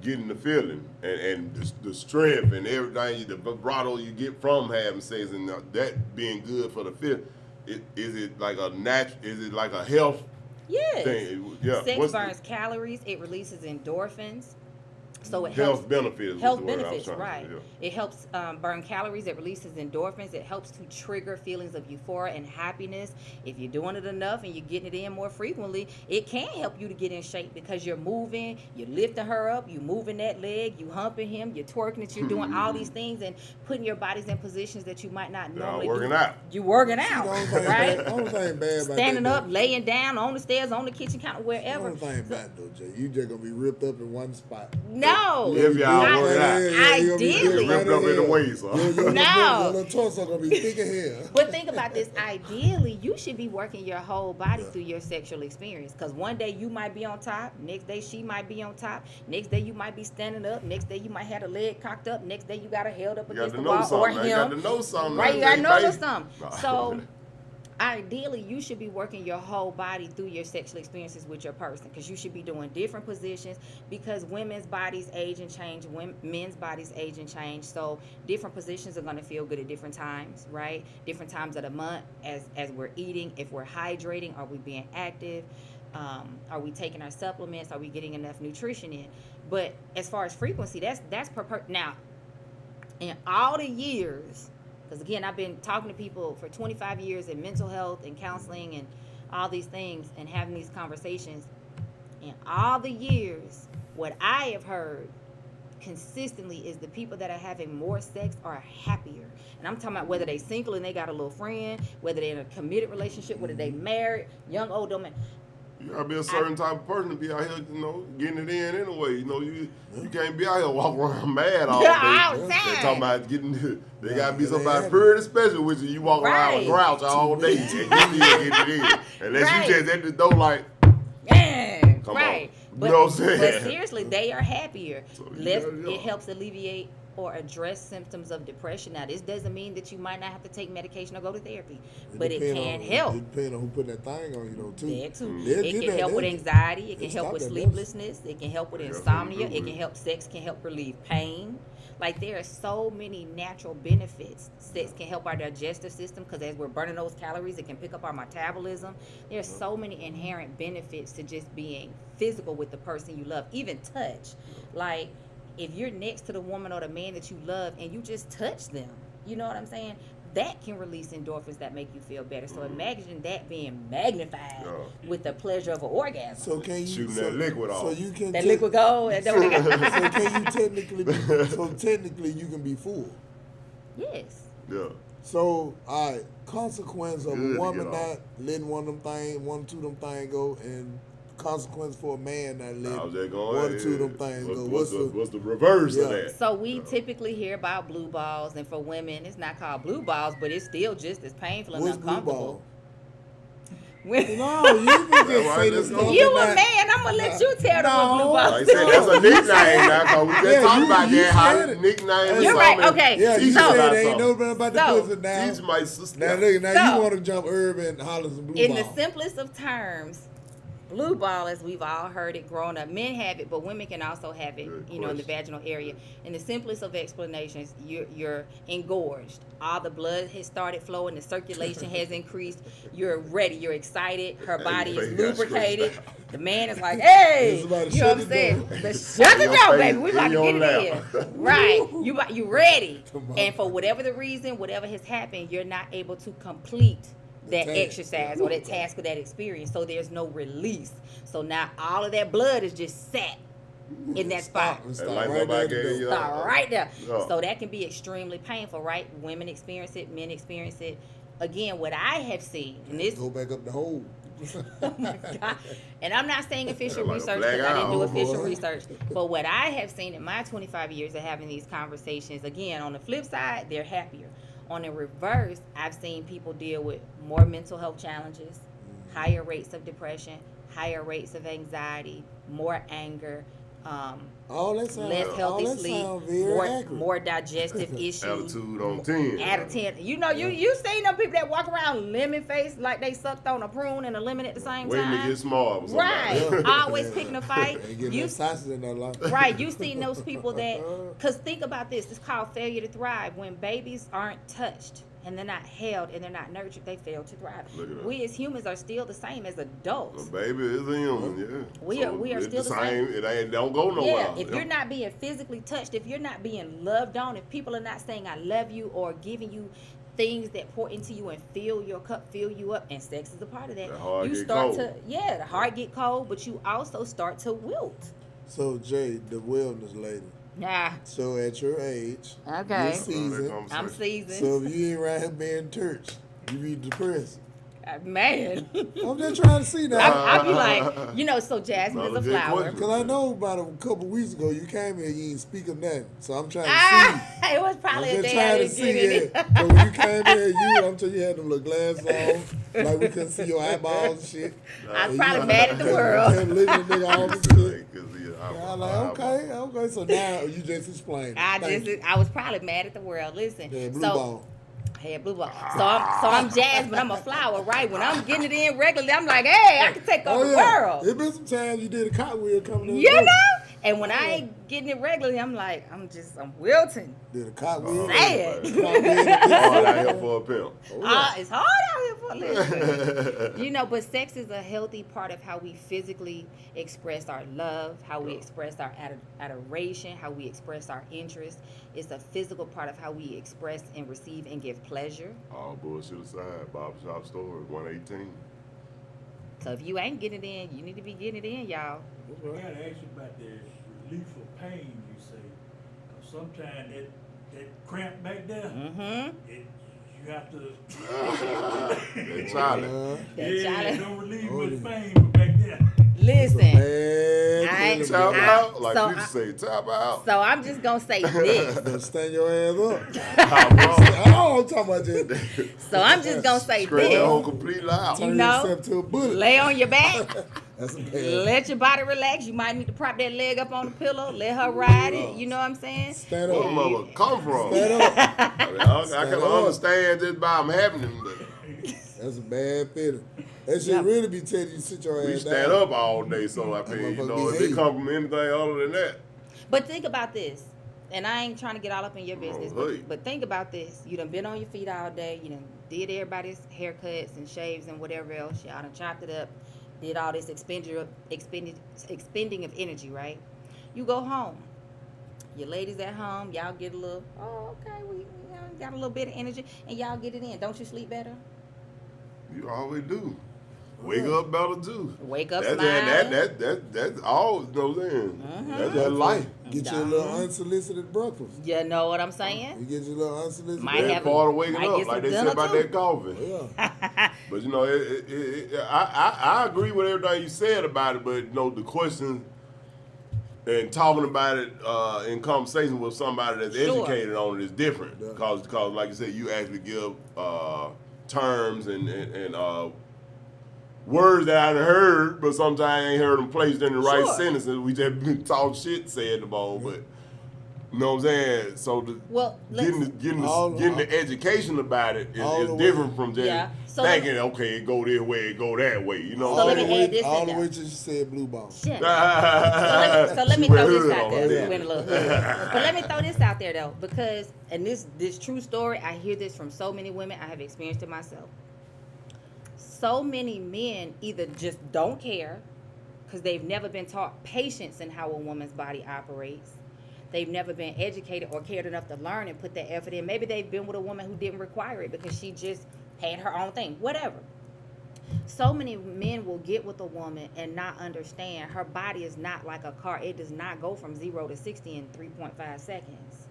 getting the feeling and the strength and everything, the vibrato you get from having sex and that being good for the feel? Is it like a is it like a health Yes. thing? Yeah. Sex What's the burns calories. It releases endorphins. So it health helps. benefits? was Health the word I was benefits, trying to right. say, yeah. It helps burn calories. It releases endorphins. It helps to trigger feelings of euphoria and happiness. If you're doing it enough and you're getting it in more frequently, it can help you to get in shape because you're moving, you're lifting her up, you're moving that leg, you humping him, you're twerking it, you're doing all these things and putting your bodies in positions that you might not normally working do. out. You working The out, only thing right? bad- only thing bad about Standing that, up, laying down, on the stairs, on the kitchen counter, The wherever. only thing bad though, Jay, you just gonna be ripped up in one spot. No. If y'all working out. you gonna be Ideally. Ripped up in the waist, huh? Your No. little torso gonna be thick as hell. But think about this. Ideally, you should be working your whole body through your sexual experience. Because one day you might be on top. Next day she might be on top. Next day you might be standing up. Next day you might have a leg cocked up. Next day you got her held up You got against to the know wall or something. man. You got him. to know something. Right, you gotta know baby. something. Nah. So ideally, you should be working your whole body through your sexual experiences with your person, because you should be doing different positions, because women's bodies age and change, men's bodies age and change. So different positions are going to feel good at different times, right? Different times of the month as we're eating, if we're hydrating, are we being active? Are we taking our supplements? Are we getting enough nutrition in? But as far as frequency, that's per now. In all the years, because again, I've been talking to people for 25 years in mental health and counseling and all these things and having these conversations. In all the years, what I have heard consistently is the people that are having more sex are happier. And I'm talking about whether they single and they got a little friend, whether they're in a committed relationship, whether they married, young, old, don't matter. You gotta be a certain type of person to be out here, getting it in anyway. You can't be out here walking around mad all day. All the They time. talking about getting. They gotta be they somebody have pretty special with you. You walk around with Right. grouch all day and you still getting it in. Unless Right. you just at the door like, Yeah, Come right. on. But, You know what I'm saying? but seriously, they are happier. So you gotta know. It helps alleviate or address symptoms of depression. Now, this doesn't mean that you might not have to take medication or go to therapy, but it can help. It depends on who put that thing on you, though, too. That too. They'll It get can that, help with they'll- anxiety. It can they'll help stop with that sleeplessness. It can help with Yeah, insomnia. something to It do can with help. Sex can help relieve pain. Like there are so many natural benefits. Sex can help our digestive system because as we're burning those calories, it can pick up our metabolism. There's so many inherent benefits to just being physical with the person you love, even touch. Like if you're next to the woman or the man that you love and you just touch them, you know what I'm saying? That can release endorphins that make you feel better. So imagine that being magnified with the pleasure of an orgasm. So can you Shooting that liquid off. So you can That liquid gold. Is that what they got? So can you technically you can be full. Yes. yeah. So all right, consequence of Good a to woman get off. not letting one of them things go, and consequence for a man not I was letting just going. one or two of them things go. What's the reverse of Yeah. that? So we typically hear about blue balls, and for women, it's not called blue balls, but it's still just as painful and What's blue uncomfortable. ball? When- No, you can just Right, say let's this go. stuff. you and a not- man, I'm gonna let you tell them what No. blue balls Like I said, that's a nickname now, because we just Yeah, talked you- about you that, how said it. nickname You're is right, something. okay. Yeah, you Teach So- us said about it ain't something. nobody about the So- pussy now. Teach my sister. Now look, now So- you want to jump herb and holler some blue In ball. the simplest of terms, blue ball, as we've all heard it growing up, men have it, but women can also have it, Good in the question. vaginal area. In the simplest of explanations, you're engorged. All the blood has started flowing, the circulation has increased. You're ready, you're excited, her body is face got lubricated. stretched The man is like, hey, Somebody you know what shut I'm the saying? door. But shut the Your door, face baby. We about in to get your it lap. in. Right. You ready. Come on. And for whatever the reason, whatever has happened, you're not able to complete that task. exercise or that task or that experience. So there's no release. So now all of that blood is just sat in that spot. Stop like right nobody there. gave you Stop right there. Yeah. So that can be extremely painful, right? Women experience it, men experience it. Again, what I have seen, and this, Go back up the hole. oh my God. And I'm not saying official Like a research black because I didn't do owl, official boy. research. But what I have seen in my 25 years of having these conversations, again, on the flip side, they're happier. On the reverse, I've seen people deal with more mental health challenges, higher rates of depression, higher rates of anxiety, more anger, All that sound, less all healthy that sleep, sound very accurate. more digestive issues. Attitude on 10. Out of 10. You know, you seen them people that walk around lemon face like they sucked on a prune and a lemon at the same Waiting to time. get smart with Right. somebody. Always picking a fight. Ain't getting You, no sausage in their life. right. You seen those people that, because think about this. It's called failure to thrive. When babies aren't touched and they're not held and they're not nurtured, they fail to thrive. Look at that. We as humans are still the same as A adults. baby is a human, yeah. We are it's still the It ain't don't go nowhere. Yeah, if you're not being physically touched, if you're not being loved on, if people are not saying I love you or giving you things that pour into you and fill your cup, fill you up, and sex is a part of that. The heart You get start cold. to the heart get cold, but you also start to wilt. So Jay, the wellness lady. Nah. So at your age, Okay. you're seasoned. I'm seasoned. So if you ain't right here being church, you be depressed. Man. I'm just trying to see that. I'll be like, so jasmine is a Another good flower. question. Cause I know about a couple weeks ago you came here, you didn't speak of nothing. So I'm trying to see. Ah, it was probably I'm a just day I trying to didn't see get it. it. But when you came here, I'm telling you had them little glasses on, like we couldn't see your eyeballs and shit. I was And probably you- mad at the world. kept looking at the nigga all the shit. I'm I'm like, okay. So now you just explained. I was probably mad at the world. Listen, Yeah, blue so ball. I had blue ball. So I'm jasmine. I'm a flower, right? When I'm getting it in regularly, I'm like, hey, I can take over the world. It been some times you did a cartwheel coming in. You the door. know? And when I ain't getting it regularly, I'm like, I'm wilting. Did a cartwheel. Sad. Hard out here for a pimp. It's hard out here for listen. But sex is a healthy part of how we physically express our love, how we express our adoration, how we express our interest. It's a physical part of how we express and receive and give pleasure. All bullshit aside, barbershop store, 118. So if you ain't getting it in, you need to be getting it in, y'all. I gotta ask you about the relief of pain, you say. 'Cause sometimes that cramp back there, Mm-hmm. you have to. That Charlie. That Yeah, Charlie. don't relieve Oh, much yeah. pain from back there. Listen, Bad I ain't- feeling, Tap bro. out, like So you say, tap out. so I'm just gonna say this. Better stand your ass up. I'm wrong. Oh, I'm talking about just So I'm just gonna say Straight that whole this. completely out. You turn know, yourself to a bullet. lay on your back. That's a bad. Let your body relax. You might need to prop that leg up on the pillow. Let her ride it. You know what I'm saying? Stand Where up. mother come from? Stand up. I mean, I Stand can up. understand just by them happening, but That's a bad feeling. That shit Yeah. really be telling you to sit your ass we down. stand up all day, so I That mean, you motherfucker know, if behave. it come from anything other than that, But think about this. And I ain't trying to get all up in your business, Oh, hey. but think about this. You done been on your feet all day. You done did everybody's haircuts and shaves and whatever else. Y'all done chopped it up. Did all this expending of energy, right? You go home. Your ladies at home, y'all get a little, oh, okay, we got a little bit of energy, and y'all get it in. Don't you sleep better? you always do. Wake up better too. Wake up That's smiling. that's all. You know what I'm saying? That's that life. Get you a little unsolicited breakfast. You know what I'm saying? You get your little unsolicited Might That have breakfast. part of waking might up, get like some they said dinner, about too. that coffee. Yeah. But you know, I agree with everything you said about it. But you know, the question and talking about it in conversation with somebody that's Sure. educated on it is different. Yeah. Because like you said, you actually give terms and words that I done heard, but sometimes I ain't heard them placed in the right Sure. sentences. We just been talk shit saying them all, but. You know what I'm saying? So Well, let's- getting the education about it all is the different way- from just Yeah. So thinking, okay, it go this way, it go that way. You know So what let I'm me saying? add this all in the there. way till she said blue ball. Shit. So So let me throw this out there. Went a little hood. hood. But let me throw this out there though, because and this true story, I hear this from so many women. I have experienced it myself. So many men either just don't care because they've never been taught patience in how a woman's body operates. They've never been educated or cared enough to learn and put that effort in. Maybe they've been with a woman who didn't require it because she just had her own thing. Whatever. So many men will get with a woman and not understand her body is not like a car. It does not go from 0 to 60 in 3.5 seconds.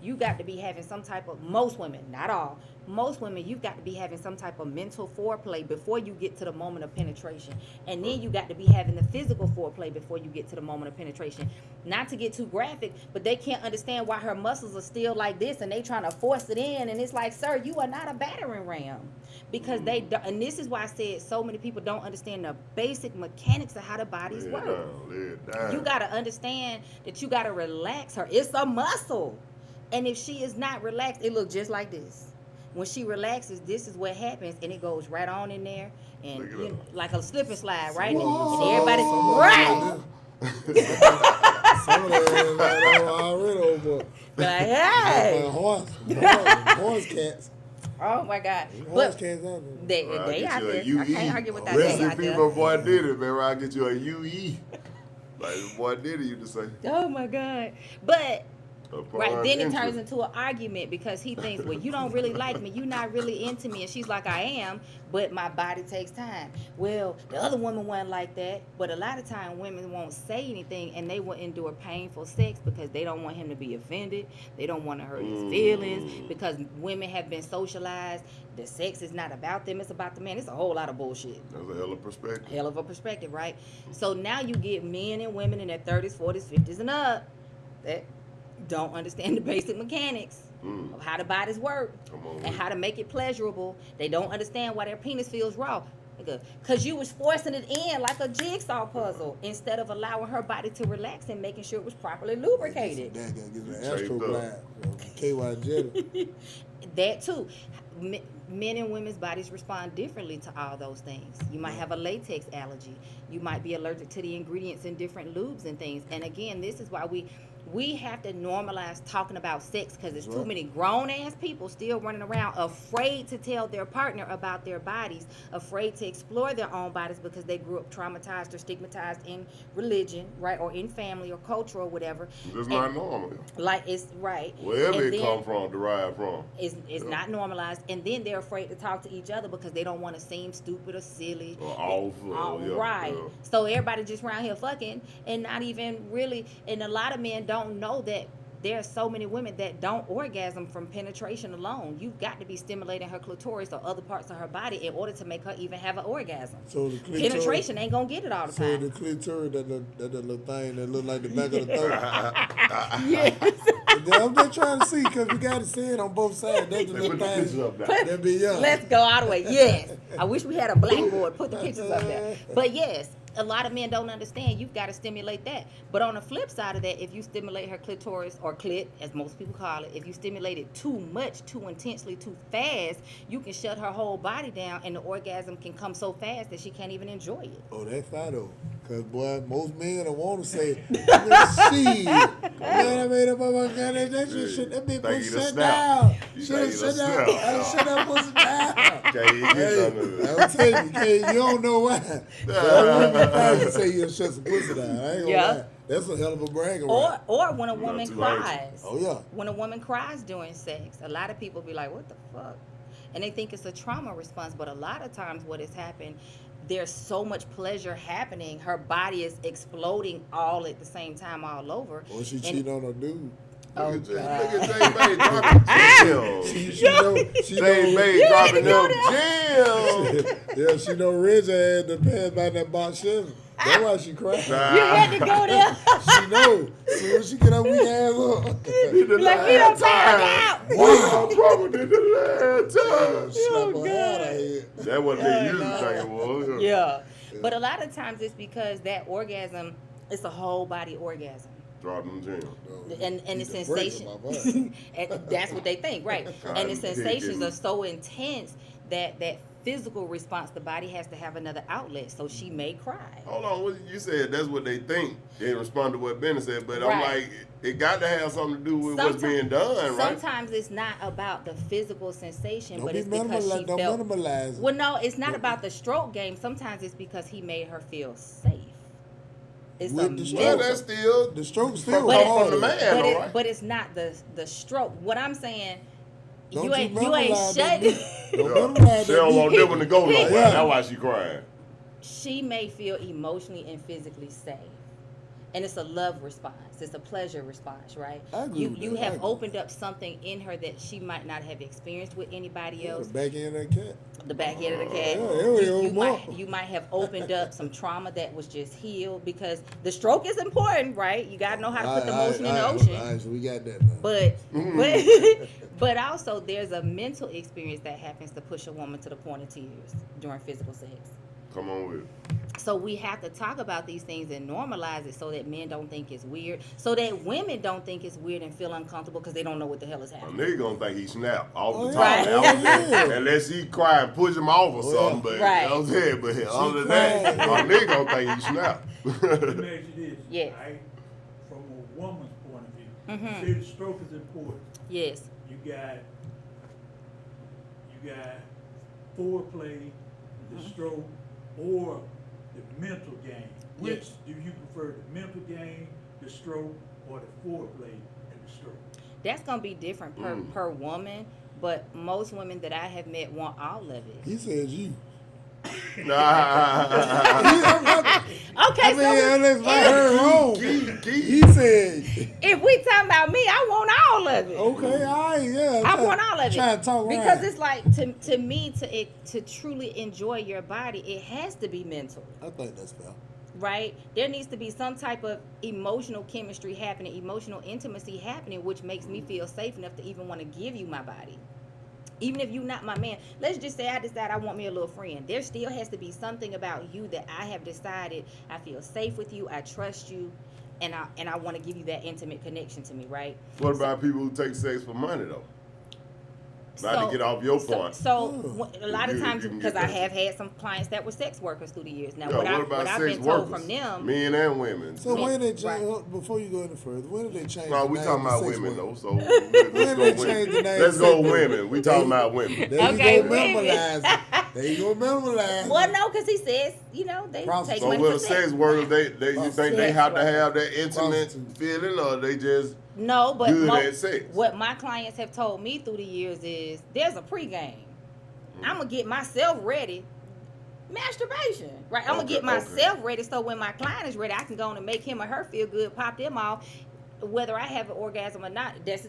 You got to be having some type of, most women, not all, most women, you've got to be having some type of mental foreplay before you get to the moment of penetration. And then you got to be having the physical foreplay before you get to the moment of penetration. Not to get too graphic, but they can't understand why her muscles are still like this and they trying to force it in. And it's like, sir, you are not a battering ram. Because they don't, and this is why I said so many people don't understand the basic mechanics of how the bodies work. Lay it down. You got to understand that you got to relax her. It's a muscle. And if she is not relaxed, it looks just like this. When she relaxes, this is what happens, and it goes right on in there, and Look it you up. know, like a slip and slide, right? Whoa. And everybody, right? Some of that like already over. Like, hey, Horse cats. oh my God! Horse But cats out there. they Well, I they get out you a there. I UE. can't argue with that. Rest They in out peace, my there. boy did it, man. I get you a UE. Like the boy did it, you to say. Oh my God! But Upon right then it entry. turns into an argument because he thinks, well, you don't really like me, you're not really into me, and she's like, I am, but my body takes time. Well, the other woman wasn't like that, but a lot of time women won't say anything and they will endure painful sex because they don't want him to be offended, they don't want to hurt his feelings, because women have been socialized. The sex is not about them, it's about the man. It's a whole lot of bullshit. That's a hell of a perspective. Hell of a perspective, right? So now you get men and women in their 30s, 40s, 50s, and up that don't understand the basic mechanics of how the bodies work Come on, and man. how to make it pleasurable. They don't understand why their penis feels raw. Because you was forcing it in like a jigsaw puzzle instead of allowing her body to relax and making sure it was properly lubricated. That guy gets an Shaped astroglide. KY jelly. That too. Men and women's bodies respond differently to all those things. You might have a latex allergy. You might be allergic to the ingredients in different lubes and things. And again, this is why we have to normalize talking about sex, because there's too many grown-ass people still running around afraid to tell their partner about their bodies, afraid to explore their own bodies because they grew up traumatized or stigmatized in religion, right, or in family or culture or whatever. It's And, not normal. like, it's right. Wherever And it then- come from, derived from. it's not normalized, and then they're afraid to talk to each other because they don't want to seem stupid or silly. Or off, yeah, Right. yeah. So everybody just around here fucking and not even really. And a lot of men don't know that there are so many women that don't orgasm from penetration alone. You've got to be stimulating her clitoris or other parts of her body in order to make her even have an orgasm. So the clitoris, Penetration ain't gonna get it all the so time. the clitoris, that little thing that look like the back of the throat. Yes. I'm just trying to see because we got to see it on both sides. That's the They little put the pictures thing. up there. That be young. Let's go all the way. Yes. I wish we had a blackboard. Put the pictures up there. But yes, a lot of men don't understand. You've got to stimulate that. But on the flip side of that, if you stimulate her clitoris or clit, as most people call it, if you stimulate it too much, too intensely, too fast, you can shut her whole body down and the orgasm can come so fast that she can't even enjoy it. Oh, that's fine though. Because, boy, most men don't want to say, shit. Man, I made up my mind. That shit, that bitch Think pussy you the shut snap. down. You Shut think you the shut down. snap. I shut that pussy down. Can't even get none of it. I'm telling you, you don't know why. But I wouldn't be proud to say you'll shut some pussy down. I ain't gonna Yeah. lie. That's a hell of a bragging right. Or when a woman too late. cries. Oh, yeah. When a woman cries during sex, a lot of people be like, what the fuck? And they think it's a trauma response, but a lot of times what has happened, there's so much pleasure happening, her body is exploding all at the same time all over. Or she And- cheating on her dude. Oh, Look God. at Jay May dropping gems. She Jay know, May dropping them gems. yeah, she know Rich had the pants by that box shiver. That's why she cried. You had to go there. She know. Soon as she get her weak ass up. The Like, we don't find out. Wow, trouble did the last time. Slap her head out here. That what they used to think it was. Yeah. But a lot of times it's because that orgasm, it's a whole body orgasm. Dropping them gems. And the Need to break sensation, my body. and that's what they think, right? And the sensations are so intense that that physical response, the body has to have another outlet, so she may cry. Hold on, what you said? That's what they think. They respond to what Ben said, but I'm Right. like, it got to have something to do with what's being done, right? Sometimes it's not about the physical sensation, Don't but be it's because she don't felt. minimalize it. Well, no, it's not about the stroke game. Sometimes it's because he made her feel safe. It's With a the mental- Well, that's still The stroke still But from the hard. man, all right? but it's not the stroke. What I'm saying, Don't you ain't minimalize that shutting. dick. Don't minimalize She don't that want dick. that one to go nowhere. Yeah. That's why she crying. She may feel emotionally and physically safe. And it's a love response. It's a pleasure response, right? I agree You with you that. I have agree. opened up something in her that she might not have experienced with anybody else. The back end of that cat. The back end of the cat. Yeah, You might have opened up some trauma that was just healed, because the stroke is important, right? You gotta know how to put the motion in the ocean. All right, so we got that now. But also there's a mental experience that happens to push a woman to the point of tears during physical sex. Come on with it. So we have to talk about these things and normalize it so that men don't think it's weird, so that women don't think it's weird and feel uncomfortable because they don't know what the hell is A happening. nigga gonna think he snapped all the Oh, time. yeah. That was Yeah. it. Unless he cry and push him off or Oh, something. yeah. But Right. that was it. But other than that, cried. a nigga gonna think he snapped. Let me ask you this. Yes. Right? From a woman's point of view, Mhm. you say the stroke is important. Yes. You got foreplay, the Mm-hmm. stroke, or the mental game. Which do you prefer, the mental game, the stroke, or the foreplay and the stroke? That's gonna be different per woman, but most women that I have met want all of it. He says you. Okay, I mean, unless I heard wrong. He said, if we talking about me, I want all of it. okay, all right, yeah. I want all of it. Try to talk Because right. it's like to me to truly enjoy your body, it has to be mental, I think that's fair. right? There needs to be some type of emotional chemistry happening, emotional intimacy happening, which makes me feel safe enough to even want to give you my body. Even if you're not my man, let's just say I decide I want me a little friend. There still has to be something about you that I have decided I feel safe with you, I trust you, and I want to give you that intimate connection to me, right? What about people who take sex for money though? Not to get off your point. A lot of You times, can because get I that. have had some clients that were sex workers through the years. Now, Yeah, what what about I've sex been told workers? from them, Men and women. So when they change, Right. before you go any further, when did they change No, the we name talking to about sex women worker? though, so let's When go they change the women. name Let's to go sex worker? women. We talking about women. There Okay, you go, women. memorize it. There you go, memorize well, it. no, because he says, they Prostitute. take So money with for a sex worker, they you think they Sex have to worker. have that intimate Prostitute. feeling, or they just No, but good at sex? what my clients have told me through the years is there's a pregame. I'm gonna get myself ready. Masturbation, right? I'm gonna Okay, get okay. myself ready so when my client is ready, I can go on and make him or her feel good, pop them off. whether I have an orgasm or not, that's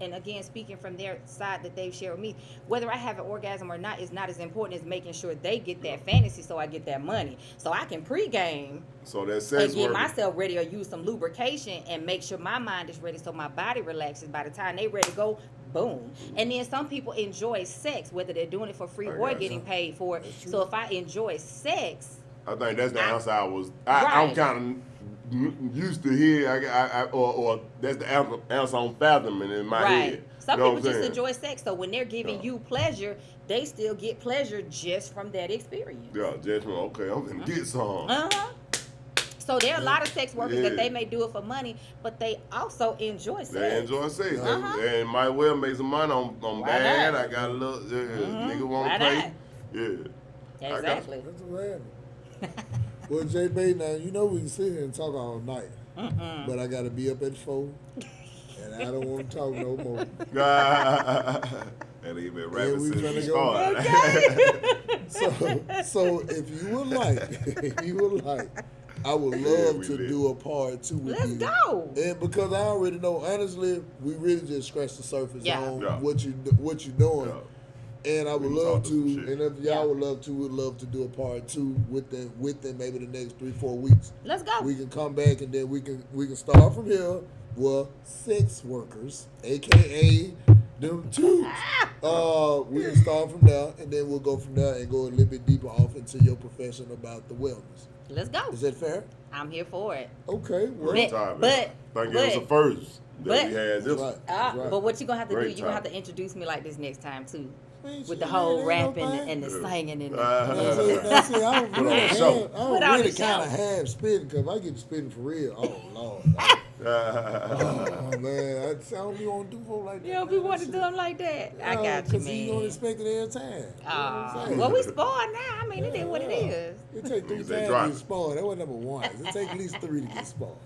and again speaking from their side that they've shared with me, whether I have an orgasm or not is not as important as making sure they get that fantasy, so I get that money, so I can pregame. So that sex And get worker. myself ready or use some lubrication and make sure my mind is ready so my body relaxes. By the time they ready to go, boom. And then some people enjoy sex, whether they're doing it for free or got getting you. paid for it. So if I enjoy sex, I think that's the answer I'm Right. kind of used to hear. Or that's the answer I'm fathoming in my right. head. Some You know people what I'm just saying? enjoy sex. So when they're giving Yeah. you pleasure, they still get pleasure just from that experience. Yeah, judgment. Okay, I'm gonna get some. Uh-huh. So there are a lot of sex workers Yeah. that they may do it for money, but they also enjoy sex. They enjoy sex. Uh-huh. And might well make some money on Why bad. not? I got a little nigga Why won't pay. not? Yeah. Exactly. That's what happened. Well, J. Bay, now, you know we can sit here and talk all night, but I got to be up at 4, and I don't want to talk no more. And he been Yeah, rapping we since we finna go. started. So if you would like, I would love we to lit. do a part 2 with Let's you. go. And because I already know, honestly, we really just scratched the surface Yeah. on Yeah. what you doing. Yeah. And I would We can love talk to some to, shit. and if y'all Yeah. would love to, we'd love to do a part 2 with them maybe the next 3-4 weeks. Let's go. We can come back and then we can start from here. Well, sex workers, aka them too. We can start from there and then we'll go from there and go a little bit deeper off into your profession about the wellness. Let's go. Is that fair? I'm here for it. Okay. Well, But- Time, but- man. Think it was the but- first that but- we had this. That's right. That's right. But what you gonna have to Great do? You gonna have time. to introduce me like this next time too, Man, with shit, the whole ain't no rapping thing. and the singing and the. That's it. I don't Put on really, a show. I don't Put on really a show. kind of have spitting because I get spitting for real. Oh Lord. Oh man, I don't be want to do folk like that. You don't be wanting to do them like that. I got you, Because you don't man. expect it every time. You know what I'm saying? Well, we spoiled now. I mean, it is what it is. It take 3 They times to drop. get spoiled. That was number 1. It take at least 3 to get spoiled.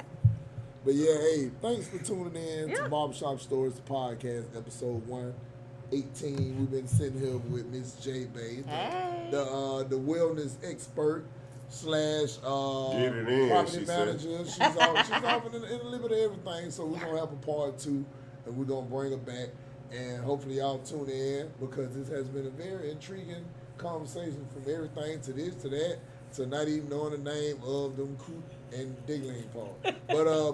But yeah, hey, thanks for tuning in to Yeah. Barbershop Stories, the podcast, episode 118. We've been sitting here with Miss J. Bay, Hey. the wellness expert slash Get it in, property she said. manager. She's off in a little bit of everything. So we're gonna have a part 2, and we're gonna bring her back. And hopefully y'all tune in because this has been a very intriguing conversation from everything to this to that to not even knowing the name of them Coop and Digling part.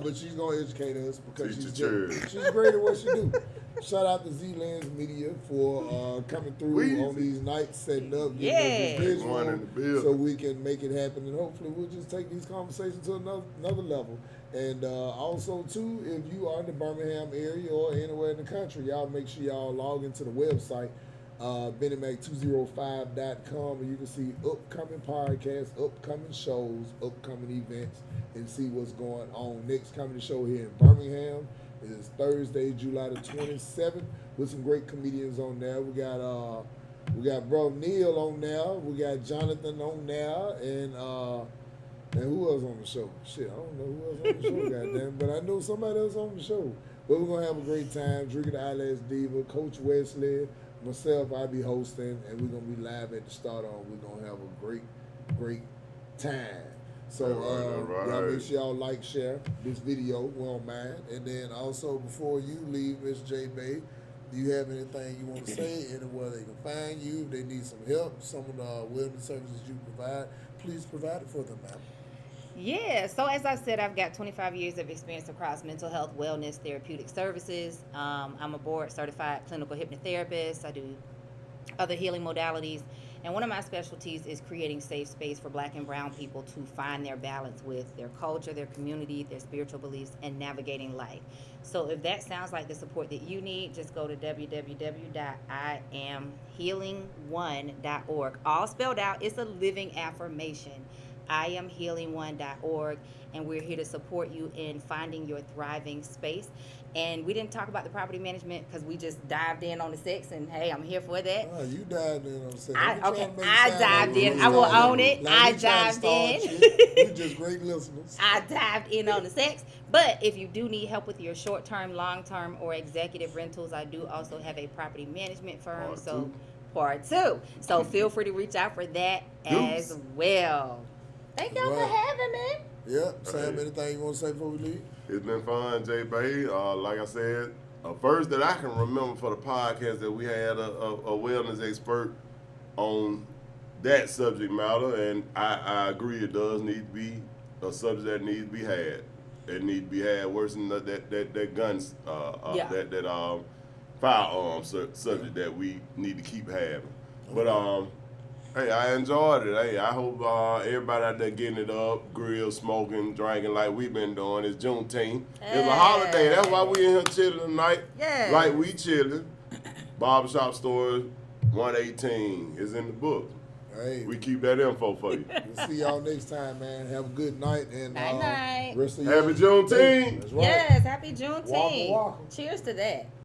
But she's gonna educate us because Teach she's your great. church. She's great at what she do. Shout out to Z-Lens Media for coming through Weezy. on these nights, setting up, Yeah. getting us this One in the building. so we can make it happen. And hopefully we'll just take these conversations to another level. And also, too, if you are in the Birmingham area or anywhere in the country, y'all make sure y'all log into the website, BennyMac205.com, and you can see upcoming podcasts, upcoming shows, upcoming events, and see what's going on. Next comedy show here in Birmingham is Thursday, July the 27th, with some great comedians on there. We got Bro Neil on there. We got Jonathan on there, and who else on the show? Shit, I don't know who else on the show, goddamn. But I know somebody else on the show. But we're gonna have a great time. Drinking the Eyelash Diva, Coach Wesley, myself, I'll be hosting, and we're gonna be live at the start on. We're gonna have a great time. So All right. y'all make sure y'all like, share this video. We don't mind. And then also before you leave, Miss J. Bay, do you have anything you want to say? Anywhere they can find you, if they need some help, some of the wellness services you provide, please provide it for them, ma'am. Yeah, so as I said, I've got 25 years of experience across mental health, wellness, therapeutic services. I'm a board certified clinical hypnotherapist. I do other healing modalities. And one of my specialties is creating safe space for Black and brown people to find their balance with their culture, their community, their spiritual beliefs, and navigating life. So if that sounds like the support that you need, just go to www.iamhealing1.org. All spelled out. It's a living affirmation. iamhealing1.org, and we're here to support you in finding your thriving space. And we didn't talk about the property management because we just dived in on the sex, and hey, I'm here for that. Oh, you dived in on the set. I I'm trying to make it I sound dived like in. we I will started. own it. Like I we trying to dived start in. shit. We just great listeners. I dived in on the sex. But if you do need help with your short-term, long-term, or executive rentals, I do also have a property management firm. Part So two. part 2. So feel free to reach out for that as well. Thank y'all for Right. having me. Yep. Sam, Hey. anything you want to say before we leave? It's been fun, J Bay. Like I said, first that I can remember for the podcast that we had a wellness expert on that subject matter, and I agree it does need to be a subject that needs to be had. It needs to be had worse than that guns, Yeah. that firearm subject that we need to keep having. But hey, I enjoyed it. Hey, I hope everybody out there getting it up, grill, smoking, drinking like we've been doing. It's Juneteenth. It's a holiday. That's why we in here chilling tonight. Yes. Like we chilling. Barbershop Store 118 is in the book. Hey, We keep that info for you. we'll see y'all next time, man. Have a good night and Night-night. rest of Happy your day. Juneteenth. That's right. Yes, happy Juneteenth. Waka waka. Cheers to that.